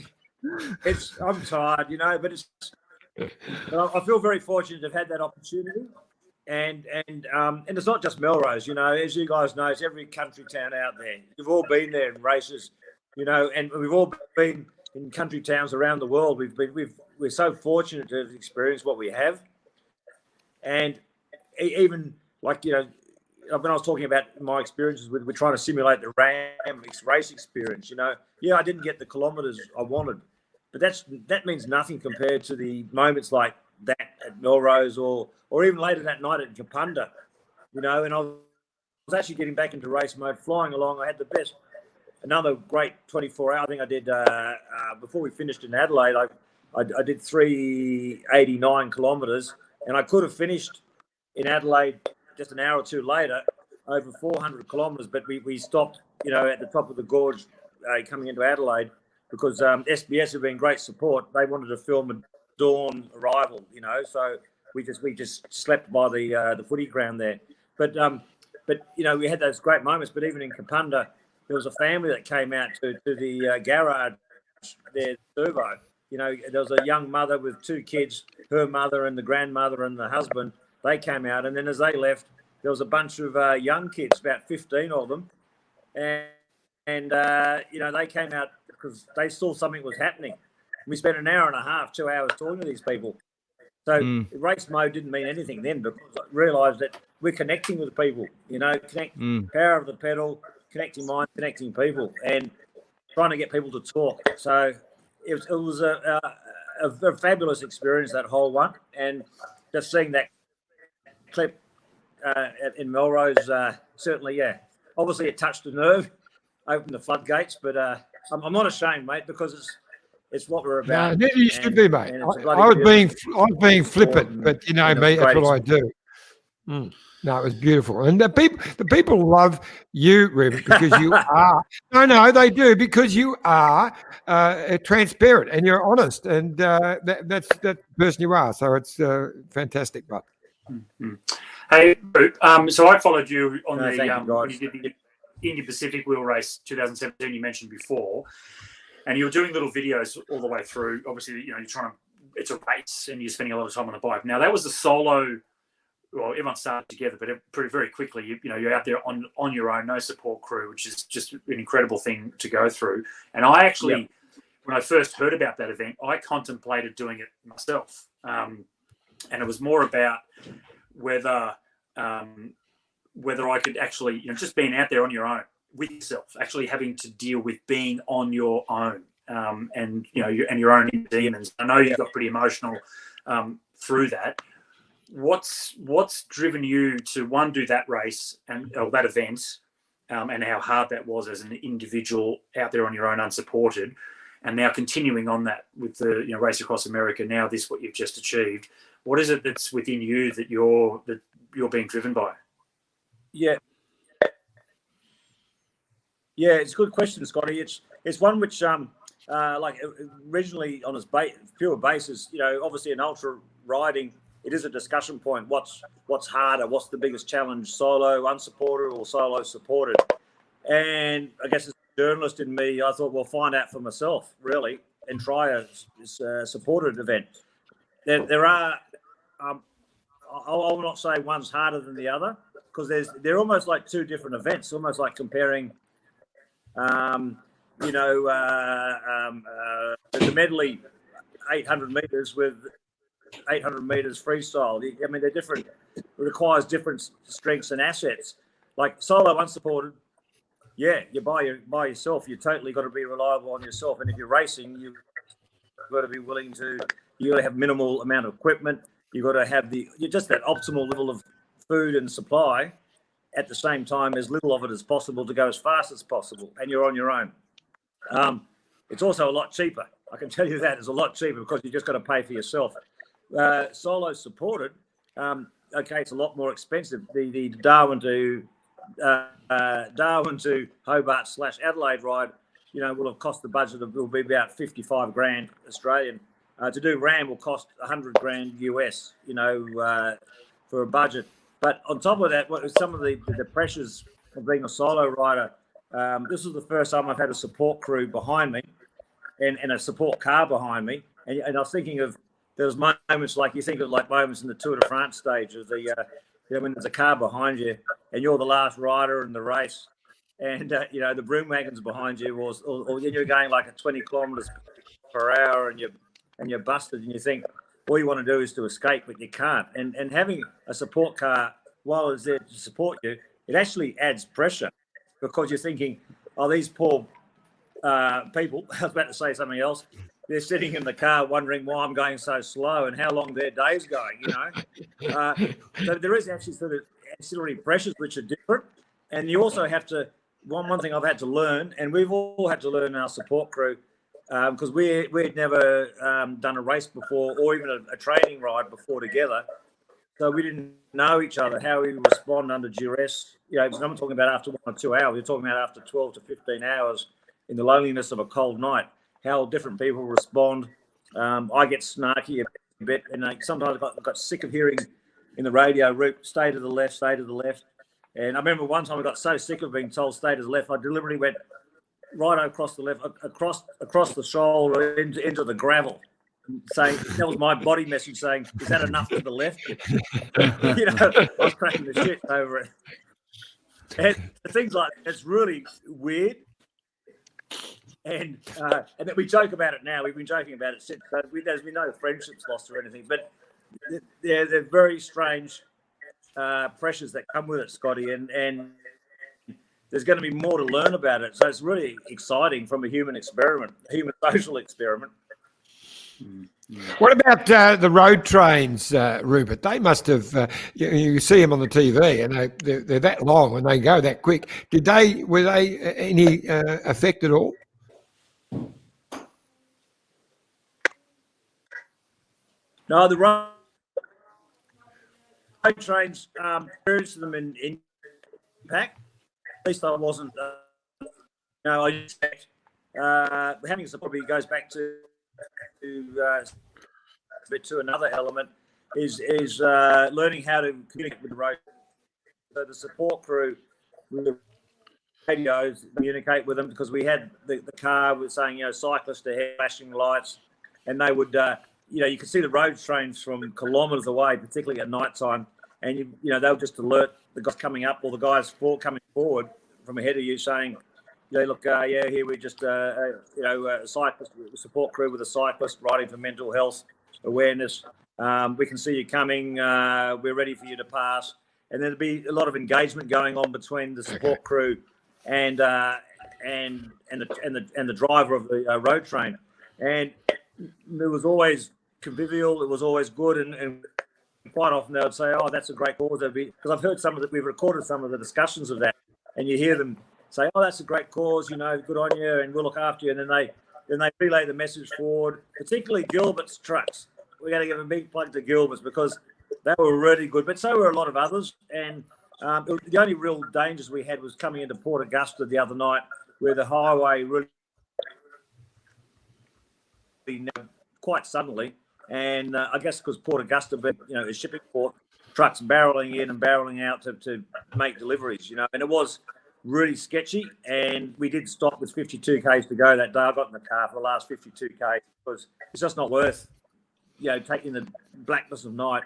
I'm tired, but I feel very fortunate to have had that opportunity. And it's not just Melrose, as you guys know, it's every country town out there. You've all been there in races, and we've all been in country towns around the world. We're so fortunate to have experienced what we have. And even when I was talking about my experiences with trying to simulate the RAM race experience, I didn't get the kilometres I wanted, but that means nothing compared to the moments like that at Melrose or even later that night at Kapunda, and I was actually getting back into race mode, flying along. I had another great 24 hour. I think I did before we finished in Adelaide. I did 389 kilometres, and I could have finished in Adelaide just an hour or two later, over 400 kilometres, but we stopped, at the top of the gorge coming into Adelaide because SBS have been great support. They wanted to film a dawn arrival, so we just slept by the footy ground there. But we had those great moments. But even in Kapunda, there was a family that came out to the garage there, Servo. There was a young mother with two kids, her mother and the grandmother and the husband. They came out, and then as they left, there was a bunch of young kids, about 15 of them, and they came out because they saw something was happening. We spent an hour and a half, 2 hours talking to these people. So race mode didn't mean anything then, because I realised that we're connecting with people, power of the pedal, connecting minds, connecting people, and trying to get people to talk. So it was a fabulous experience, that whole one. And just seeing that clip in Melrose, certainly, obviously it touched a nerve, opened the floodgates, but I'm not ashamed, mate, because it's what we're about. No, you should be, mate. I was being flippant, but me, that's what I do. No, it was beautiful, and the people love you, Rupert, because you are. No, they do, because you are transparent and you're honest, and that's the person you are. So it's fantastic, but. Mm-hmm. Hey, so I followed you on when you did the Indian Pacific Wheel Race 2017. You mentioned before. And you're doing little videos all the way through. Obviously, you're trying to, it's a race and you're spending a lot of time on the bike. Now, that was the solo, well, everyone started together, but pretty very quickly, you're out there on your own, no support crew, which is just an incredible thing to go through. And I actually, when I first heard about that event, I contemplated doing it myself. And it was more about whether I could actually, just being out there on your own, with yourself, actually having to deal with being on your own, and your own demons. I know you got pretty emotional through that. What's driven you to do that race or that event, and how hard that was as an individual out there on your own, unsupported, and now continuing on that with the race across America. Now this what you've just achieved. What is it that's within you that you're being driven by? Yeah. Yeah, it's a good question, Scotty. It's one which, like originally on its pure basis, obviously in ultra riding, it is a discussion point. What's harder? What's the biggest challenge? Solo, unsupported, or solo supported? And I guess as a journalist in me, I thought, well, find out for myself, really, and try a supported event. There are, I will not say one's harder than the other, because they're almost like two different events, almost like comparing, the medley 800 metres with 800 metres freestyle. I mean, they're different. It requires different strengths and assets. Like solo unsupported, yeah, you're by yourself. You totally got to be reliable on yourself. And if you're racing, you've got to be willing to. You got to have minimal amount of equipment. You got to have just that optimal level of food and supply. At the same time, as little of it as possible to go as fast as possible, and you're on your own. It's also a lot cheaper. I can tell you that it's a lot cheaper because you just got to pay for yourself. Solo supported, okay, it's a lot more expensive. The Darwin to Hobart / Adelaide ride, will have cost the budget will be about 55 grand Australian. To do RAM will cost 100 grand US, for a budget. But on top of that, some of the pressures of being a solo rider, this was the first time I've had a support crew behind me and a support car behind me. And I was thinking of, there was moments like, you think of like moments in the Tour de France stage of when there's a car behind you and you're the last rider in the race and, the broom wagon's behind you or you're going like at 20 kilometres per hour and you're busted and you think, all you want to do is to escape, but you can't. And having a support car while it's there to support you, it actually adds pressure because you're thinking, oh, these poor people, I was about to say something else, they're sitting in the car wondering why I'm going so slow and how long their day's going, So there is actually sort of ancillary pressures which are different. And you also have to, one thing I've had to learn, and we've all had to learn in our support crew, because we'd never done a race before or even a training ride before together. So we didn't know each other, how we respond under duress. I'm not talking about after 1 or 2 hours. We're talking about after 12 to 15 hours in the loneliness of a cold night, how different people respond. I get snarky a bit, and sometimes I got sick of hearing in the radio, "Root, stay to the left, stay to the left." And I remember one time I got so sick of being told stay to the left, I deliberately went right across the left, across the shoulder into the gravel, saying that was my body message saying, "Is that enough to the left?" I was cracking the shit over it. And things like that, it's really weird. And then we joke about it now. We've been joking about it since. So there's been no friendships lost or anything, but they're very strange pressures that come with it, Scotty. And there's going to be more to learn about it. So it's really exciting from a human social experiment. What about the road trains, Rupert? They must have, you see them on the TV and they're that long and they go that quick. Were they any effect at all? No, the road trains, experienced them in impact. At least I wasn't. I just having a probably goes back to another element is learning how to communicate with the road. So the support crew with the radios communicate with them because we had the car was saying cyclists ahead, flashing lights, and they would you could see the road trains from kilometres away, particularly at night time, and they'll just alert the guys coming up or the guys coming forward from ahead of you saying, look, here we just, a cyclist support crew with a cyclist riding for mental health awareness. We can see you coming. We're ready for you to pass. And there'd be a lot of engagement going on between the support crew and the driver of the road train. And it was always convivial. It was always good. And quite often they would say, "Oh, that's a great cause." Because I've heard we've recorded some of the discussions of that, and you hear them say, "Oh, that's a great cause, good on you, and we'll look after you." And then they relay the message forward, particularly Gilbert's trucks. We're going to give a big plug to Gilbert's because They were really good, but so were a lot of others. And the only real dangers we had was coming into Port Augusta the other night, where the highway really quite suddenly. And I guess because Port Augusta, a shipping port, trucks barreling in and barreling out to make deliveries, and it was really sketchy. And we did stop with 52 k's to go that day. I got in the car for the last 52 k's because it's just not worth, taking the blackness of night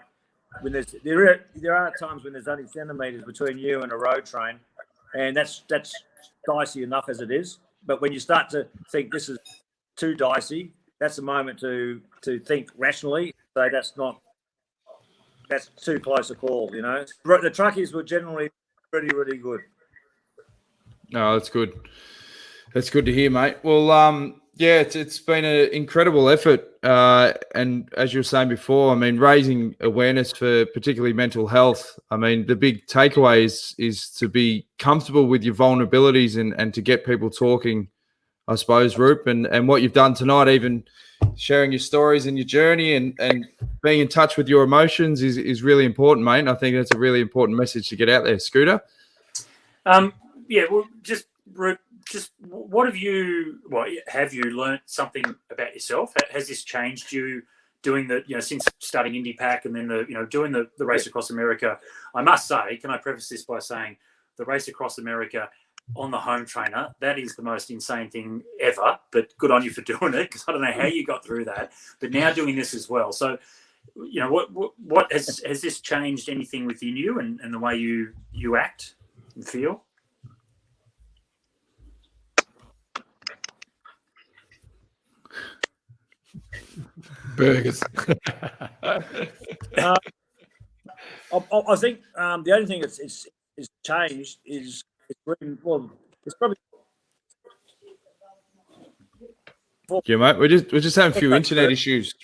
when there are times when there's only centimetres between you and a road train, and that's dicey enough as it is. But when you start to think this is too dicey, that's the moment to think rationally. So that's too close a call, The truckies were generally really, really good. Oh, that's good. That's good to hear, mate. Well, it's been an incredible effort. And as you were saying before, I mean, raising awareness for particularly mental health. I mean, the big takeaway is to be comfortable with your vulnerabilities and to get people talking, I suppose, Rup, and what you've done tonight, even sharing your stories and your journey and being in touch with your emotions is really important, mate. And I think that's a really important message to get out there. Scooter? Well, just what have you learnt something about yourself? Has this changed you doing since starting IndyPac and then doing the race across America? I must say, can I preface this by saying the race across America on the home trainer, that is the most insane thing ever, but good on you for doing it, because I don't know how you got through that, but now doing this as well. So, what has this changed anything within you and the way you act and feel? Burgers. I think the only thing that's changed is it's probably. Yeah, mate. We're just having a few internet issues.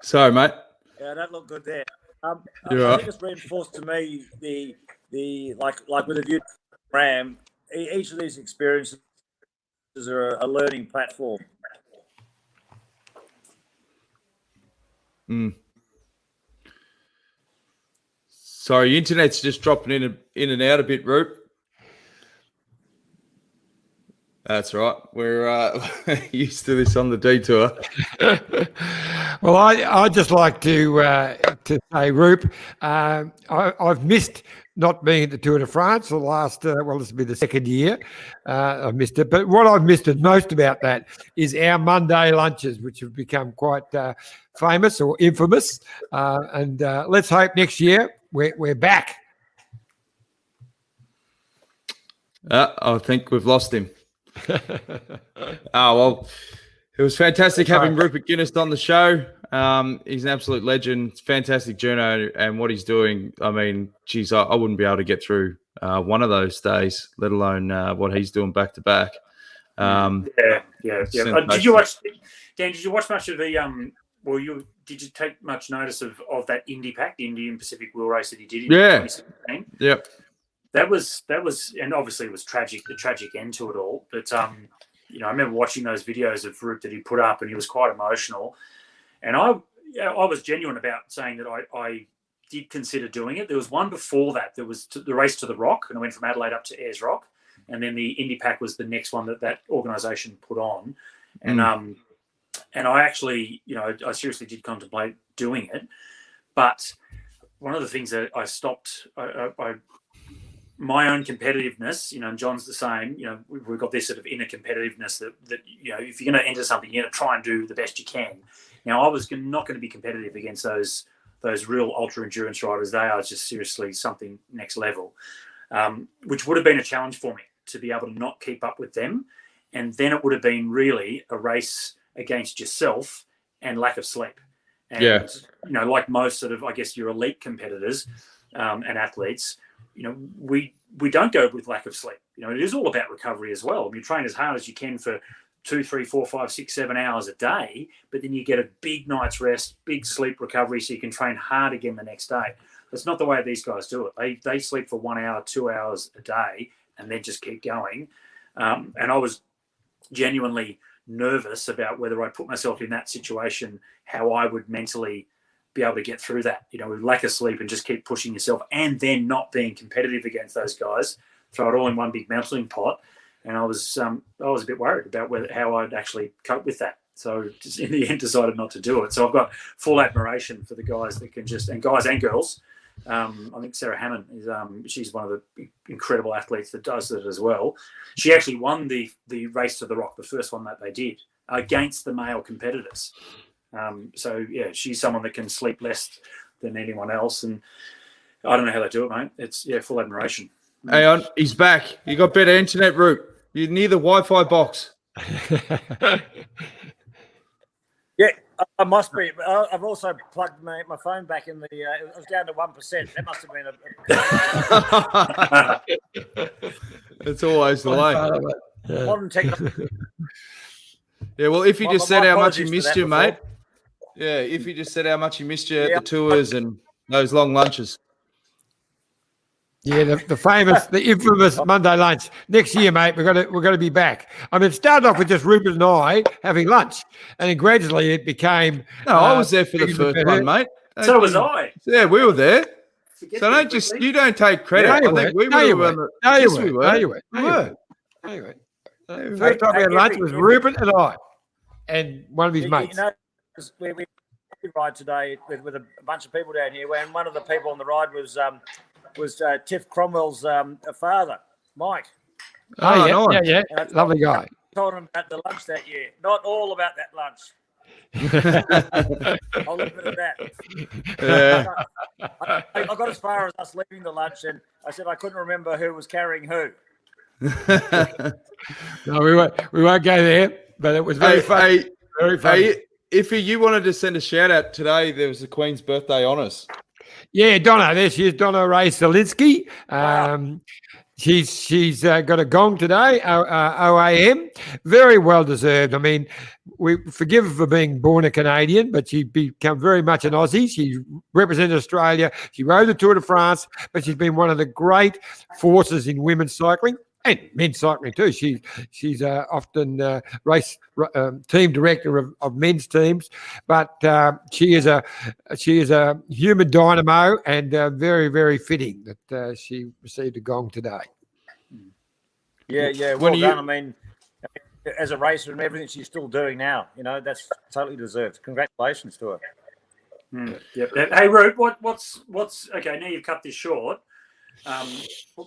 Sorry, mate. Yeah, that looked good there. You're I right. think it's reinforced to me the like with a view to Ram. Each of these experiences are a learning platform. Sorry, internet's just dropping in and out a bit, Rup. That's right. We're used to this on the detour. Well, I just like to say, Rup, I've missed not being at the Tour de France for the last, this will be the second year. I've missed it. But what I've missed most about that is our Monday lunches, which have become quite famous or infamous. And let's hope next year we're back. I think we've lost him. Well, it was fantastic having Rupert Guinness on the show. He's an absolute legend. It's a fantastic journey, and what he's doing, I mean, geez, I wouldn't be able to get through one of those days, let alone what he's doing back to back. Yeah. Did you watch, Dan? Did you watch much of the did you take much notice of that IndyPac, the Indian Pacific Wheel Race that he did in 2017? Yep. That was, and obviously it was tragic, the tragic end to it all. But I remember watching those videos of Rup that he put up, and he was quite emotional. And I was genuine about saying that I did consider doing it. There was one before that. There was the race to the Rock, and I went from Adelaide up to Ayers Rock, and then the IndyPac was the next one that organisation put on. And and I actually, I seriously did contemplate doing it, but one of the things that I stopped, my own competitiveness, and John's the same, we've got this sort of inner competitiveness that if you're going to enter something, you're going to try and do the best you can. Now, I was not going to be competitive against those real ultra endurance riders. They are just seriously something next level, which would have been a challenge for me to be able to not keep up with them. And then it would have been really a race against yourself and lack of sleep. And, like most sort of, I guess, your elite competitors and athletes, we don't go with lack of sleep. It is all about recovery as well. You train as hard as you can for 2, 3, 4, 5, 6, 7 hours a day, but then you get a big night's rest, big sleep recovery, so you can train hard again the next day. That's not the way these guys do it. They sleep for 1 hour, 2 hours a day, and then just keep going. And I was genuinely nervous about whether I put myself in that situation, how I would mentally be able to get through that, with lack of sleep and just keep pushing yourself, and then not being competitive against those guys, throw it all in one big melting pot. And I was a bit worried about how I'd actually cope with that. So just in the end decided not to do it. So I've got full admiration for the guys that can and guys and girls. I think Sarah Hammond she's one of the incredible athletes that does it as well. She actually won the race to the rock, the first one that they did, against the male competitors. So yeah, she's someone that can sleep less than anyone else, and I don't know how they do it, mate. It's full admiration. Hang on, he's back. You got better internet, Roop. You're near the Wi-Fi box. Yeah, I must be. I've also plugged my phone back in the. It was down to 1%. That must have been It's always the way. modern technology. Yeah, well, if you just said how much he missed you, before. mate. Yeah, if you just said how much he missed you at the tours and those long lunches. Yeah, the infamous Monday lunch. Next year, mate, we're gonna be back. I mean, it started off with just Rupert and I having lunch, and then gradually it became. No, I was there for the first one, mate. So was I. Yeah, we were there. Forget So that, you don't take credit. No, I you think we weren't. No, you were. weren't. No, you Yes, weren't. we were. No, you weren't. We No, you were. No, you weren't. First time we had lunch was Rupert and I, and one of his mates. We ride today with a bunch of people down here, and one of the people on the ride was Tiff Cromwell's father, Mike. Oh, nice. yeah. Lovely guy. I told him about the lunch that year. Not all about that lunch. I'll leave it at that. Yeah. I got as far as us leaving the lunch, and I said I couldn't remember who was carrying who. No, we won't go there, but it was very funny. Very funny. Hey, if you wanted to send a shout out today, there was the Queen's birthday honours. Yeah, Donna. There she is, Donna Ray Zelinsky. She's got a gong today, OAM. Very well deserved. I mean, we forgive her for being born a Canadian, but she's become very much an Aussie. She represented Australia. She rode the Tour de France, but she's been one of the great forces in women's cycling and men's cycling too. She's often race team director of men's teams, but she is a human dynamo, and very, very fitting that she received a gong today. Yeah. Well done. I mean, as a racer and everything she's still doing now, that's totally deserved. Congratulations to her. Yep. Hey, Root, what's okay? Now you've cut this short.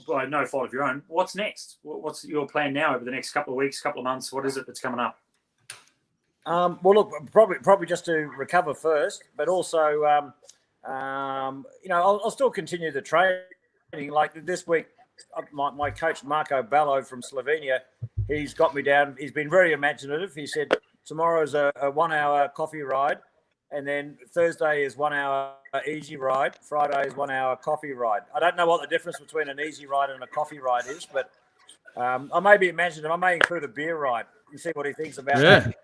By no fault of your own. What's next? What's your plan now over the next couple of weeks, couple of months? What is it that's coming up? Well, look, probably just to recover first, but also, I'll still continue the training. Like this week, my coach Marco Ballo from Slovenia, he's got me down. He's been very imaginative. He said tomorrow's a 1 hour coffee ride, and then Thursday is 1 hour easy ride. Friday is 1 hour coffee ride. I don't know what the difference between an easy ride and a coffee ride is, but I may be imaginative. I may include a beer ride and see what he thinks about that.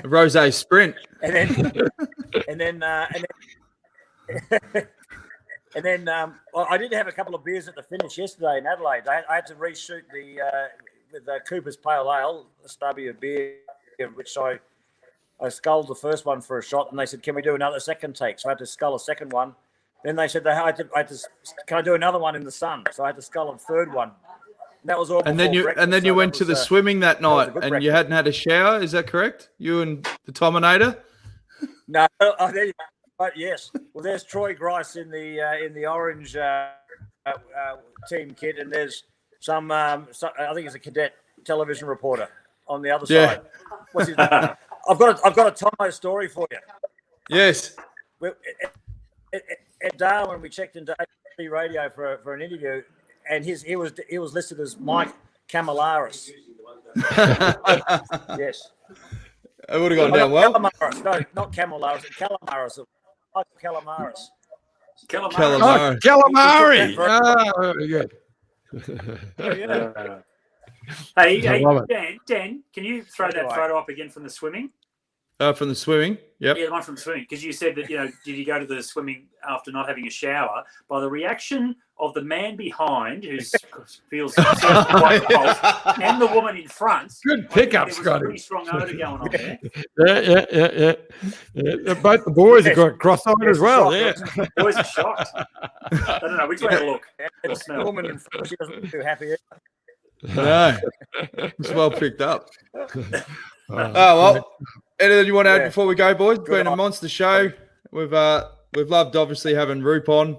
Rosé sprint. Well, I did have a couple of beers at the finish yesterday in Adelaide. I had to reshoot the Cooper's Pale Ale, a stubby of beer, which I sculled the first one for a shot, and they said, "Can we do another second take?" So I had to scull a second one. Then they said, "Can I do another one in the sun?" So I had to scull a third one. And that was all. And then you went to the swimming that night, and breakfast. You hadn't had a shower. Is that correct? You and the Tominator? No, but yes. Well, there's Troy Grice in the orange team kit, and there's some I think it's a cadet television reporter on the other side. What's his name? I've got a Tomo story for you. Yes. At Darwin, we checked into ABC radio for an interview, and he was listed as Mike Camalaris. Yes. It would have gone down well. Calamaris. No, not Camalaris. Calamaris. Calamaris. Calamari. Calamari. Oh, very good. Hey, Dan, can you throw that photo up again from the swimming? From the swimming. Yep. Yeah, the one from swimming. Because you said that, did you go to the swimming after not having a shower? By the reaction of the man behind, who feels quite cold, and the woman in front. Good pickup, there was Scotty. a pretty strong odour going on there. Yeah. Both the boys have got cross-eyed as well. Yeah. Boys are shocked. I don't know which way to look or smell. The woman in front, she doesn't look too happy. No, it's well picked up. Well, anything you want to add before we go, boys? It's been a monster show. We've loved obviously having Roop on.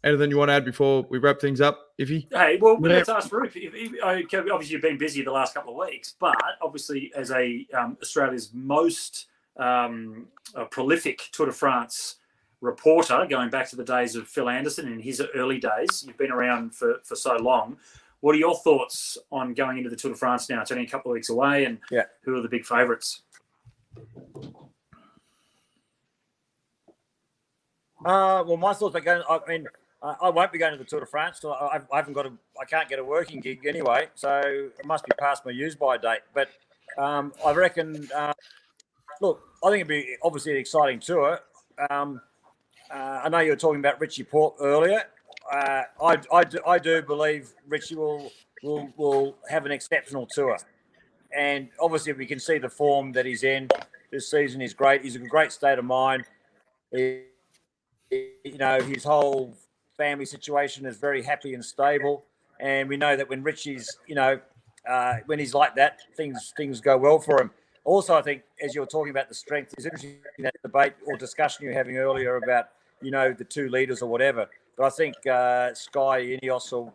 Anything you want to add before we wrap things up, Iffy? Hey, well, let's ask Roop. Obviously, you've been busy the last couple of weeks, but obviously, as Australia's most prolific Tour de France reporter, going back to the days of Phil Anderson in his early days, you've been around for so long. What are your thoughts on going into the Tour de France now? It's only a couple of weeks away, and who are the big favourites? Well, my thoughts are going. I mean, I won't be going to the Tour de France. So I can't get a working gig anyway, so it must be past my use-by date. But I reckon. Look, I think it'd be obviously an exciting tour. I know you were talking about Richie Porte earlier. I do believe Richie will have an exceptional tour, and obviously we can see the form that he's in this season is great. He's in a great state of mind. His whole family situation is very happy and stable, and we know that when Richie's when he's like that, things go well for him. Also, I think as you're talking about the strength, it's interesting that debate or discussion you were having earlier about the two leaders or whatever. But I think Sky, Ineos, or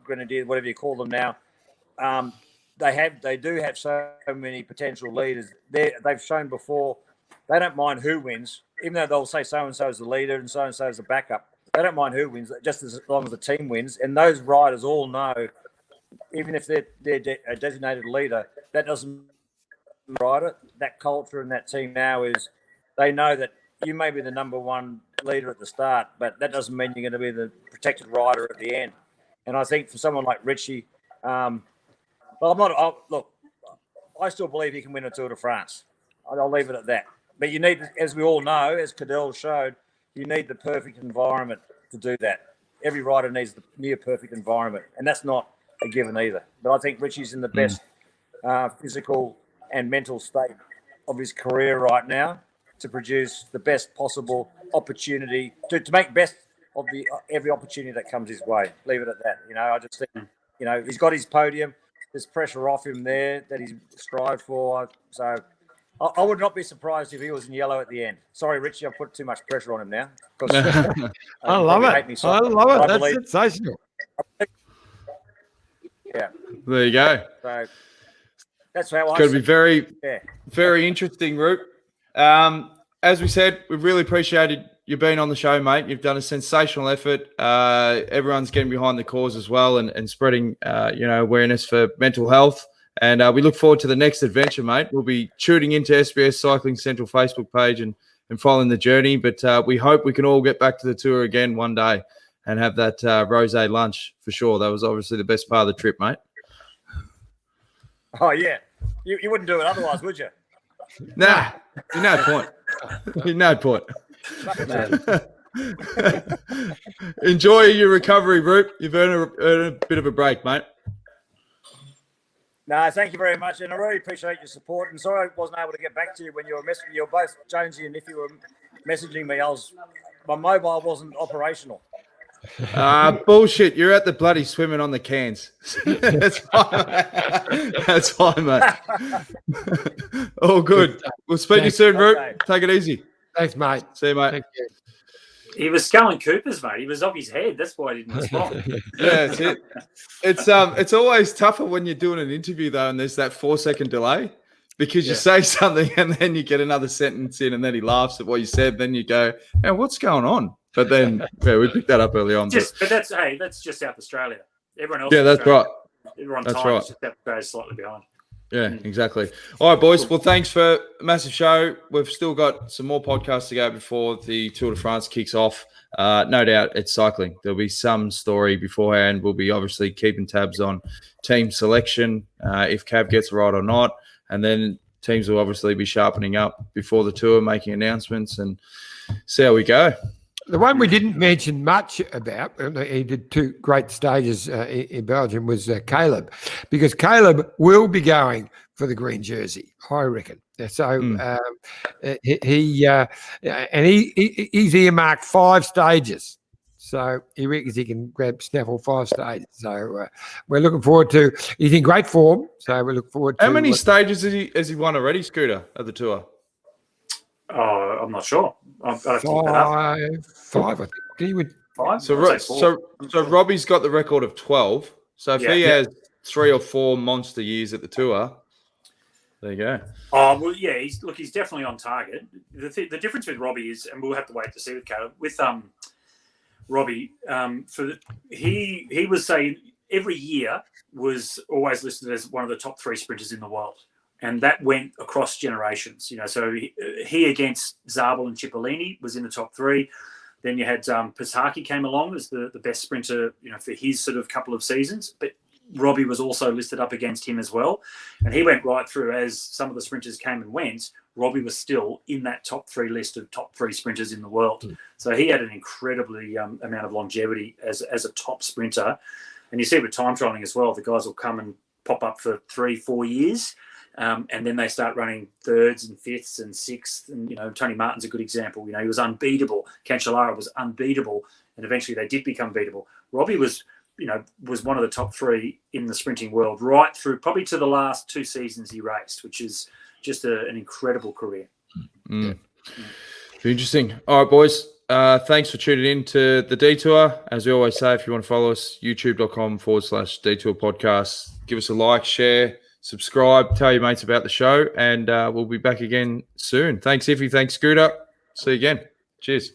Grenadier, whatever you call them now, they do have so many potential leaders. They've shown before they don't mind who wins, even though they'll say so and so is the leader and so is the backup. They don't mind who wins, just as long as the team wins. And those riders all know, even if they're a designated leader, that doesn't rider. That culture in that team now is they know that you may be the number one leader at the start, but that doesn't mean you're going to be the protected rider at the end. And I think for someone like Richie, I still believe he can win a Tour de France. I'll leave it at that. But you need, as we all know, as Cadell showed, you need the perfect environment to do that. Every rider needs the near perfect environment, and that's not a given either. But I think Richie's in the best physical and mental state of his career right now to produce the best possible opportunity, to make best of every opportunity that comes his way. Leave it at that. I just think, he's got his podium. There's pressure off him there that he's strived for. So I would not be surprised if he was in yellow at the end. Sorry, Richie, I've put too much pressure on him now. I love it. I love it. That's sensational. Yeah. There you go. So that's how it's going to be very, very interesting, Roop. As we said, we've really appreciated you being on the show, mate. You've done a sensational effort. Everyone's getting behind the cause as well and spreading, awareness for mental health. And we look forward to the next adventure, mate. We'll be tuning into SBS Cycling Central Facebook page and following the journey. But we hope we can all get back to the tour again one day and have that rosé lunch for sure. That was obviously the best part of the trip, mate. Oh, yeah. You wouldn't do it otherwise, would you? Nah, no point. No point. Enjoy your recovery, Roop. You've earned a bit of a break, mate. No, thank you very much, and I really appreciate your support. And sorry I wasn't able to get back to you when you were messaging. You were both Jonesy and if you were messaging me, my mobile wasn't operational. Bullshit! You're at the bloody swimming on the cans. That's fine. That's fine, mate. All good. We'll speak to you soon, Roop. Okay. Take it easy. Thanks, mate. See you, mate. Thank you. He was sculling Coopers, mate. He was off his head. That's why he didn't respond. Yeah, that's it. It's always tougher when you're doing an interview though, and there's that 4-second delay because you say something and then you get another sentence in, and then he laughs at what you said. Then you go, "Hey, what's going on?" But then we picked that up early on. But that's just South Australia. Everyone else. Yeah, that's right. Everyone that's time. right. It's just South Australia's slightly behind. Yeah, exactly. All right, boys. Well, thanks for a massive show. We've still got some more podcasts to go before the Tour de France kicks off. No doubt it's cycling. There'll be some story beforehand. We'll be obviously keeping tabs on team selection, if Cav gets a ride or not. And then teams will obviously be sharpening up before the tour, making announcements, and see how we go. The one we didn't mention much about, he did 2 great stages in Belgium, was Caleb, because Caleb will be going for the green jersey, I reckon. So he's earmarked 5 stages. So he reckons he can snaffle 5 stages. So we're looking forward to. He's in great form. So we look forward to. How many stages has he won already, Scooter, at the tour? Oh, I'm not sure. I've got to keep that up. 5, I think. He would 5. So Robbie's got the record of 12. So if he has 3 or 4 monster years at the tour, there you go. Oh well, yeah. He's definitely on target. The difference with Robbie is, and we'll have to wait to see with Caleb. With Robbie, he was saying every year was always listed as one of the top 3 sprinters in the world, and that went across generations. So he against Zabel and Cipollini was in the top 3. Then you had Pisaki came along as the best sprinter, for his sort of couple of seasons, but Robbie was also listed up against him as well. And he went right through as some of the sprinters came and went. Robbie was still in that top 3 list of top 3 sprinters in the world. So he had an incredibly amount of longevity as a top sprinter. And you see with time trialing as well, the guys will come and pop up for 3-4 years. And then they start running 3rds and 5ths and 6th. And, Tony Martin's a good example. He was unbeatable. Cancellara was unbeatable. And eventually they did become beatable. Robbie was one of the top 3 in the sprinting world right through probably to the last 2 seasons he raced, which is just an incredible career. Interesting. All right, boys. Thanks for tuning in to the Detour. As we always say, if you want to follow us, youtube.com/Detour podcast. Give us a like, share, subscribe, tell your mates about the show, and we'll be back again soon. Thanks, Iffy. Thanks, Scooter. See you again. Cheers.